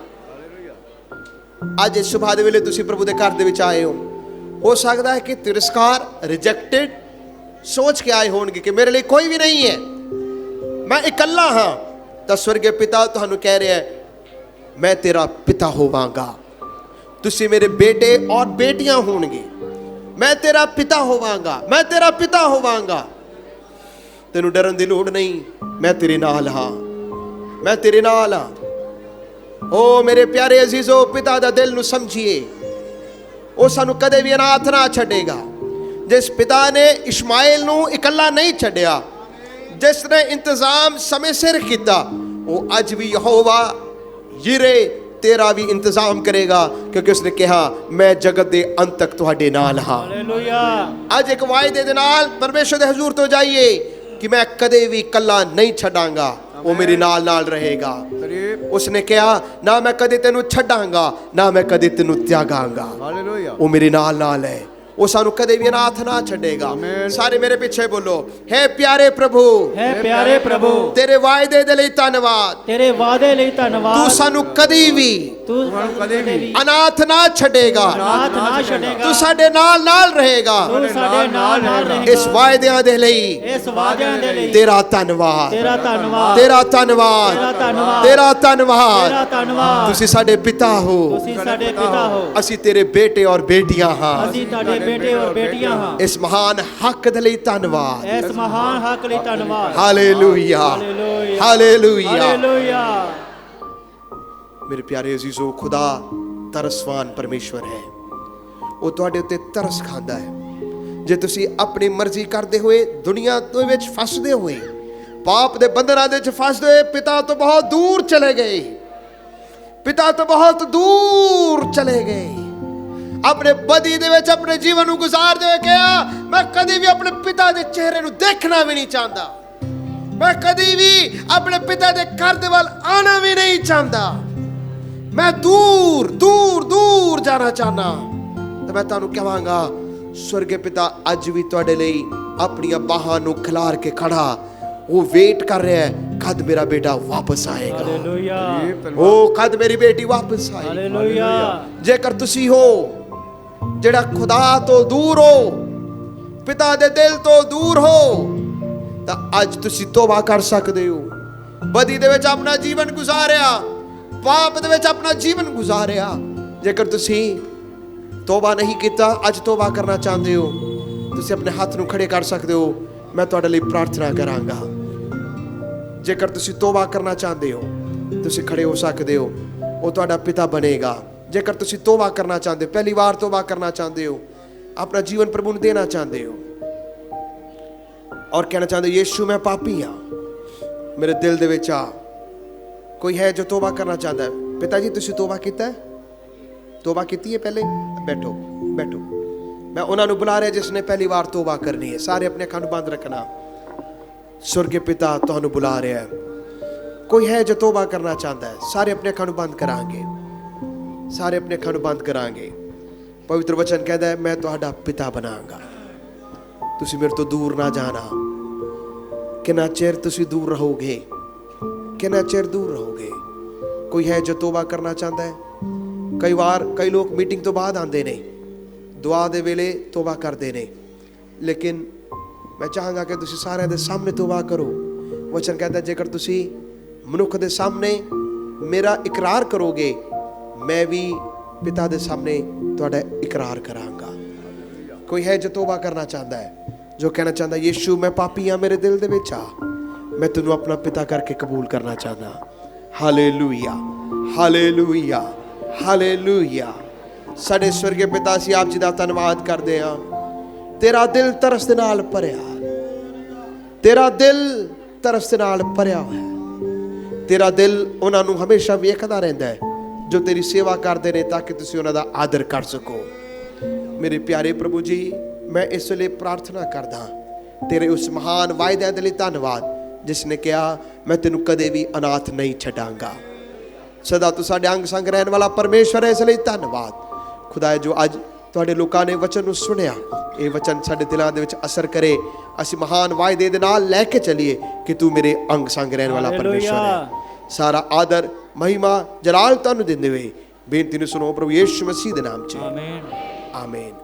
ਅੱਜ ਇਸ ਸੁਬਾਹ ਦੇ ਵੇਲੇ ਤੁਸੀਂ ਪ੍ਰਭੂ ਦੇ ਘਰ ਦੇ ਵਿੱਚ ਆਏ ਹੋ ਸਕਦਾ ਹੈ ਕਿ ਤਿਰਸਕਾਰ, ਰਿਜੈਕਟਡ ਸੋਚ ਕੇ ਆਏ ਹੋਣਗੇ ਕਿ ਮੇਰੇ ਲਈ ਕੋਈ ਵੀ ਨਹੀਂ ਹੈ, ਮੈਂ ਇਕੱਲਾ ਹਾਂ। ਤਾਂ ਸਵਰਗੀ ਪਿਤਾ ਤੁਹਾਨੂੰ ਕਹਿ ਰਿਹਾ ਹੈ ਮੈਂ ਤੇਰਾ ਪਿਤਾ ਹੋਵਾਂਗਾ, ਤੁਸੀਂ ਮੇਰੇ ਬੇਟੇ ਔਰ ਬੇਟੀਆਂ ਹੋਣਗੇ। ਮੈਂ ਤੇਰਾ ਪਿਤਾ ਹੋਵਾਂਗਾ, ਮੈਂ ਤੇਰਾ ਪਿਤਾ ਹੋਵਾਂਗਾ। ਤੈਨੂੰ ਡਰਨ ਦੀ ਲੋੜ ਨਹੀਂ, ਮੈਂ ਤੇਰੇ ਨਾਲ ਹਾਂ, ਮੈਂ ਤੇਰੇ ਨਾਲ ਹਾਂ। ਓ ਮੇਰੇ ਪਿਆਰੇ ਅਜ਼ੀਜ਼ੋ, ਪਿਤਾ ਦਾ ਦਿਲ ਨੂੰ ਸਮਝੀਏ। ਉਹ ਸਾਨੂੰ ਕਦੇ ਵੀ ਅਨਾਥ ਨਾ ਛੱਡੇਗਾ। ਜਿਸ ਪਿਤਾ ਨੇ ਇਸ਼ਮਾਇਲ ਨੂੰ ਇਕੱਲਾ ਨਹੀਂ ਛੱਡਿਆ, ਜਿਸ ਨੇ ਇੰਤਜ਼ਾਮ ਸਮੇਂ ਸਿਰ ਕੀਤਾ, ਉਹ ਅੱਜ ਵੀ ਯਹੋਵਾ ਯਿਰੇ ਤੇਰਾ ਵੀ ਇੰਤਜ਼ਾਮ ਕਰੇਗਾ, ਕਿਉਂਕਿ ਉਸਨੇ ਕਿਹਾ ਮੈਂ ਜਗਤ ਦੇ ਅੰਤ ਤੱਕ ਤੁਹਾਡੇ ਨਾਲ ਹਾਂ। ਹਾਲੇਲੂਇਆ। ਅੱਜ ਇੱਕ ਵਾਅਦੇ ਦੇ ਨਾਲ ਪਰਮੇਸ਼ਰ ਦੇ ਹਜ਼ੂਰ ਤੋਂ ਜਾਈਏ ਕਿ ਮੈਂ ਕਦੇ ਵੀ ਇਕੱਲਾ ਨਹੀਂ ਛੱਡਾਂਗਾ, ਉਹ ਮੇਰੇ ਨਾਲ ਨਾਲ ਰਹੇਗਾ। ਉਸਨੇ ਕਿਹਾ ਨਾ ਮੈਂ ਕਦੇ ਤੈਨੂੰ ਛੱਡਾਂਗਾ, ਨਾ ਮੈਂ ਕਦੇ ਤੈਨੂੰ ਤਿਆਗਾਂਗਾ। ਹਾਲੇਲੂਇਆ। ਉਹ ਮੇਰੇ ਨਾਲ ਨਾਲ ਹੈ, ਉਹ ਸਾਨੂੰ ਕਦੇ ਵੀ ਅਨਾਥ ਨਾ ਛੱਡੇਗਾ। ਸਾਰੇ ਮੇਰੇ ਪਿੱਛੇ ਬੋਲੋ, ਹੈ ਪਿਆਰੇ ਪ੍ਰਭੂ, ਹੈ ਪਿਆਰੇ ਪ੍ਰਭੂ, ਤੇਰੇ ਵਾਅਦੇ ਦੇ ਲਈ ਧੰਨਵਾਦ। ਤੇਰੇ ਵਾਅਦੇ ਲਈ ਧੰਨਵਾਦ। ਤੂੰ ਸਾਨੂੰ ਕਦੀ ਵੀ ਤੂੰ ਕਦੇ ਵੀ ਅਨਾਥ ਨਾ ਛੱਡੇਗਾ, ਅਨਾਥ ਨਾ ਛੱਡੇਗਾ। ਤੂੰ ਸਾਡੇ ਨਾਲ ਨਾਲ ਰਹੇਗਾ। ਤੂੰ ਸਾਡੇ ਨਾਲ ਨਾਲ ਰਹੇਗਾ। ਇਸ ਵਾਅਦਿਆਂ ਦੇ ਲਈ ਇਸ ਵਾਅਦਿਆਂ ਦੇ ਲਈ ਤੇਰਾ ਧੰਨਵਾਦ, ਤੇਰਾ ਧੰਨਵਾਦ, ਤੇਰਾ ਧੰਨਵਾਦ, ਤੇਰਾ ਧੰਨਵਾਦ, ਤੇਰਾ ਧੰਨਵਾਦ। ਤੇਰਾ ਧੰਨਵਾਦ। ਤੁਸੀਂ ਸਾਡੇ ਪਿਤਾ ਹੋ, ਤੁਸੀਂ ਸਾਡੇ ਪਿਤਾ ਹੋ, ਅਸੀਂ ਤੇਰੇ ਬੇਟੇ ਔਰ ਬੇਟੀਆਂ ਹਾਂ। ਅਸੀਂ ਤੁਹਾਡੇ ਬੇਟੇ ਔਰ ਬੇਟੀਆਂ ਹਾਂ। ਇਸ ਮਹਾਨ ਹੱਕ ਦੇ ਲਈ ਧੰਨਵਾਦ। ਇਸ ਮਹਾਨ ਹੱਕ ਲਈ ਧੰਨਵਾਦ। Hallelujah, hallelujah, hallelujah. ਹਾਲੇਲੂਇਆ। ਮੇਰੇ ਪਿਆਰੇ ਅਜ਼ੀਜ਼ੋ, ਖੁਦਾ ਤਰਸਵਾਨ ਪਰਮੇਸ਼ਵਰ ਹੈ। ਉਹ ਤੁਹਾਡੇ ਉੱਤੇ ਤਰਸ ਖਾਂਦਾ ਹੈ। ਜੇ ਤੁਸੀਂ ਆਪਣੀ ਮਰਜ਼ੀ ਕਰਦੇ ਹੋਏ ਦੁਨੀਆ ਦੇ ਵਿੱਚ ਫਸਦੇ ਹੋਏ, ਪਾਪ ਦੇ ਬੰਧਨਾਂ ਦੇ ਵਿੱਚ ਫਸਦੇ ਹੋਏ ਪਿਤਾ ਤੋਂ ਬਹੁਤ ਦੂਰ ਚਲੇ ਗਏ, ਪਿਤਾ ਤੋਂ ਬਹੁਤ ਦੂਰ ਚਲੇ ਗਏ, ਆਪਣੇ ਬਦੀ ਦੇ ਵਿੱਚ ਆਪਣੇ ਜੀਵਨ ਨੂੰ ਗੁਜ਼ਾਰਦੇ ਹੋਏ ਕਿਹਾ ਮੈਂ ਕਦੀ ਵੀ ਆਪਣੇ ਪਿਤਾ ਦੇ ਚਿਹਰੇ ਨੂੰ ਦੇਖਣਾ ਵੀ ਨਹੀਂ ਚਾਹੁੰਦਾ, ਮੈਂ ਕਦੀ ਵੀ ਆਪਣੇ ਪਿਤਾ ਦੇ ਘਰ ਦੇ ਵੱਲ ਆਣਾ ਵੀ ਨਹੀਂ ਚਾਹੁੰਦਾ, ਮੈਂ ਦੂਰ ਦੂਰ ਦੂਰ ਜਾਣਾ ਚਾਹਨਾ। ਤੇ ਮੈਂ ਤੁਹਾਨੂੰ ਕਹਾਂਗਾ ਸਵਰਗੀ ਪਿਤਾ ਅੱਜ ਵੀ ਤੁਹਾਡੇ ਲਈ ਆਪਣੀਆਂ ਬਾਹਾਂ ਨੂੰ ਖਿਲਾਰ ਕੇ ਖੜਾ, ਉਹ ਵੇਟ ਕਰ ਰਿਹਾ ਹੈ ਕਦ ਮੇਰਾ ਬੇਟਾ ਵਾਪਸ ਆਏਗਾ, ਹਾਲੇਲੂਇਆ, ਉਹ ਕਦ ਮੇਰੀ ਬੇਟੀ ਵਾਪਸ ਆਏਗੀ। ਹਾਲੇਲੂਇਆ। ਜੇਕਰ ਤੁਸੀਂ ਹੋ ਜਿਹੜਾ ਖੁਦਾ ਤੋਂ ਦੂਰ ਹੋ, ਪਿਤਾ ਦੇ ਦਿਲ ਤੋਂ ਦੂਰ ਹੋ, ਤਾਂ ਅੱਜ ਤੁਸੀਂ ਤੋਬਾ ਕਰ ਸਕਦੇ ਹੋ। ਬਦੀ ਦੇ ਵਿੱਚ ਆਪਣਾ ਜੀਵਨ ਗੁਜ਼ਾਰਿਆ, ਪਾਪ ਦੇ ਵਿੱਚ ਆਪਣਾ ਜੀਵਨ ਗੁਜ਼ਾਰਿਆ। ਜੇਕਰ ਤੁਸੀਂ ਤੋਬਾ ਨਹੀਂ ਕੀਤਾ, ਅੱਜ ਤੋਬਾ ਕਰਨਾ ਚਾਹੁੰਦੇ ਹੋ, ਤੁਸੀਂ ਆਪਣੇ ਹੱਥ ਨੂੰ ਖੜੇ ਕਰ ਸਕਦੇ ਹੋ। ਮੈਂ ਤੁਹਾਡੇ ਲਈ ਪ੍ਰਾਰਥਨਾ ਕਰਾਂਗਾ। ਜੇਕਰ ਤੁਸੀਂ ਤੋਬਾ ਕਰਨਾ ਚਾਹੁੰਦੇ ਹੋ, ਤੁਸੀਂ ਖੜੇ ਹੋ ਸਕਦੇ ਹੋ, ਉਹ ਤੁਹਾਡਾ ਪਿਤਾ ਬਣੇਗਾ। ਜੇਕਰ ਤੁਸੀਂ ਤੋਬਾ ਕਰਨਾ ਚਾਹੁੰਦੇ ਹੋ, ਪਹਿਲੀ ਵਾਰ ਤੋਬਾ ਕਰਨਾ ਚਾਹੁੰਦੇ ਹੋ, ਆਪਣਾ ਜੀਵਨ ਪ੍ਰਭੂ ਨੂੰ ਦੇਣਾ ਚਾਹੁੰਦੇ ਹੋ ਔਰ ਕਹਿਣਾ ਚਾਹੁੰਦੇ ਹੋ ਯीशु मैं पापी हाँ, मेरे दिल ਦੇ ਵਿੱਚ ਆ। ਕੋਈ ਹੈ ਜੋ ਤੋਬਾ ਕਰਨਾ ਚਾਹੁੰਦਾ ਹੈ? ਪਿਤਾ ਜੀ ਤੁਸੀਂ ਤੋਬਾ ਕੀਤਾ ਹੈ? ਤੋਬਾ ਕੀਤੀ ਹੈ? ਪਹਿਲੇ ਬੈਠੋ ਬੈਠੋ, ਮੈਂ ਉਹਨਾਂ ਨੂੰ ਬੁਲਾ ਰਿਹਾ ਜਿਸ ਨੇ ਪਹਿਲੀ ਵਾਰ ਤੋਬਾ ਕਰਨੀ ਹੈ। ਸਾਰੇ ਆਪਣੇ ਅੱਖਾਂ ਨੂੰ ਬੰਦ ਰੱਖਣਾ। ਸਵਰਗੀ ਪਿਤਾ ਤੁਹਾਨੂੰ ਬੁਲਾ ਰਿਹਾ ਹੈ। ਕੋਈ ਹੈ ਜੋ ਤੋਬਾ ਕਰਨਾ ਚਾਹੁੰਦਾ ਹੈ? ਸਾਰੇ ਆਪਣੇ ਅੱਖਾਂ ਨੂੰ ਬੰਦ ਕਰਾਂਗੇ, ਸਾਰੇ ਆਪਣੇ ਅੱਖਾਂ ਨੂੰ ਬੰਦ ਕਰਾਂਗੇ। ਪਵਿੱਤਰ ਵਚਨ ਕਹਿੰਦਾ ਹੈ ਮੈਂ ਤੁਹਾਡਾ ਪਿਤਾ ਬਣਾਂਗਾ, ਤੁਸੀਂ ਮੇਰੇ ਤੋਂ ਦੂਰ ਨਾ ਜਾਣਾ। ਕਿੰਨਾ ਚਿਰ ਤੁਸੀਂ ਦੂਰ ਰਹੋਗੇ, ਕਿੰਨਾ ਚਿਰ ਦੂਰ ਰਹੋਗੇ? ਕੋਈ ਹੈ ਜੋ ਤੋਬਾ ਕਰਨਾ ਚਾਹੁੰਦਾ ਹੈ? ਕਈ ਵਾਰ ਕਈ ਲੋਕ ਮੀਟਿੰਗ ਤੋਂ ਬਾਅਦ ਆਉਂਦੇ ਨੇ, ਦੁਆ ਦੇ ਵੇਲੇ ਤੋਬਾ ਕਰਦੇ ਨੇ, ਲੇਕਿਨ ਮੈਂ ਚਾਹਾਂਗਾ ਕਿ ਤੁਸੀਂ ਸਾਰਿਆਂ ਦੇ ਸਾਹਮਣੇ ਤੋਬਾ ਕਰੋ। ਵਚਨ ਕਹਿੰਦਾ ਜੇਕਰ ਤੁਸੀਂ ਮਨੁੱਖ ਦੇ ਸਾਹਮਣੇ ਮੇਰਾ ਇਕਰਾਰ ਕਰੋਗੇ, ਮੈਂ ਵੀ ਪਿਤਾ ਦੇ ਸਾਹਮਣੇ ਤੁਹਾਡਾ ਇਕਰਾਰ ਕਰਾਂਗਾ। ਕੋਈ ਹੈ ਜੋ ਤੋਬਾ ਕਰਨਾ ਚਾਹੁੰਦਾ ਹੈ, ਜੋ ਕਹਿਣਾ ਚਾਹੁੰਦਾ ਯीशु मैं पापी हाँ, मेरे दिल ਦੇ ਵਿੱਚ ਆ, ਮੈਂ ਤੈਨੂੰ ਆਪਣਾ ਪਿਤਾ ਕਰਕੇ ਕਬੂਲ ਕਰਨਾ ਚਾਹੁੰਦਾ। Hallelujah, hallelujah, hallelujah. ਸਾਡੇ ਸਵਰਗੀ ਪਿਤਾ, ਅਸੀਂ ਆਪ ਜੀ ਦਾ ਧੰਨਵਾਦ ਕਰਦੇ ਹਾਂ। ਤੇਰਾ ਦਿਲ ਤਰਸ ਦੇ ਨਾਲ ਭਰਿਆ, ਤੇਰਾ ਦਿਲ ਤਰਸ ਦੇ ਨਾਲ ਭਰਿਆ ਹੋਇਆ ਹੈ। ਤੇਰਾ ਦਿਲ ਉਹਨਾਂ ਨੂੰ ਹਮੇਸ਼ਾ ਵੇਖਦਾ ਰਹਿੰਦਾ ਹੈ ਜੋ ਤੇਰੀ ਸੇਵਾ ਕਰਦੇ ਨੇ, ਤਾਂ ਕਿ ਤੁਸੀਂ ਉਹਨਾਂ ਦਾ ਆਦਰ ਕਰ ਸਕੋ। ਮੇਰੇ ਪਿਆਰੇ ਪ੍ਰਭੂ ਜੀ, ਮੈਂ ਇਸ ਵੇਲੇ ਪ੍ਰਾਰਥਨਾ ਕਰਦਾ ਤੇਰੇ ਉਸ ਮਹਾਨ ਵਾਅਦੇ ਦੇ ਲਈ ਧੰਨਵਾਦ, ਜਿਸ ਨੇ ਕਿਹਾ ਮੈਂ ਤੈਨੂੰ ਕਦੇ ਵੀ ਅਨਾਥ ਨਹੀਂ ਛੱਡਾਂਗਾ। ਸਦਾ ਤੂੰ ਸਾਡੇ ਅੰਗ ਸੰਗ ਰਹਿਣ ਵਾਲਾ ਪਰਮੇਸ਼ਵਰ ਹੈ, ਇਸ ਲਈ ਧੰਨਵਾਦ ਖੁਦਾ। ਜੋ ਅੱਜ ਤੁਹਾਡੇ ਲੋਕਾਂ ਨੇ ਵਚਨ ਨੂੰ ਸੁਣਿਆ, ਇਹ ਵਚਨ ਸਾਡੇ ਦਿਲਾਂ ਦੇ ਵਿੱਚ ਅਸਰ ਕਰੇ। ਅਸੀਂ ਮਹਾਨ ਵਾਅਦੇ ਦੇ ਨਾਲ ਲੈ ਕੇ ਚੱਲੀਏ ਕਿ ਤੂੰ ਮੇਰੇ ਅੰਗ ਸੰਗ ਰਹਿਣ ਵਾਲਾ ਪਰਮੇਸ਼ਵਰ ਹੈ। ਸਾਰਾ ਆਦਰ, ਮਹਿਮਾ, ਜਲਾਲ ਤੁਹਾਨੂੰ ਦਿੰਦੇ ਹੋਏ ਬੇਨਤੀ ਨੂੰ ਸੁਣੋ ਪ੍ਰਭੂ ਯੀਸ਼ੂ ਮਸੀਹ ਦੇ ਨਾਮ 'ਚ। ਆਮੀਨ, ਆਮੀਨ।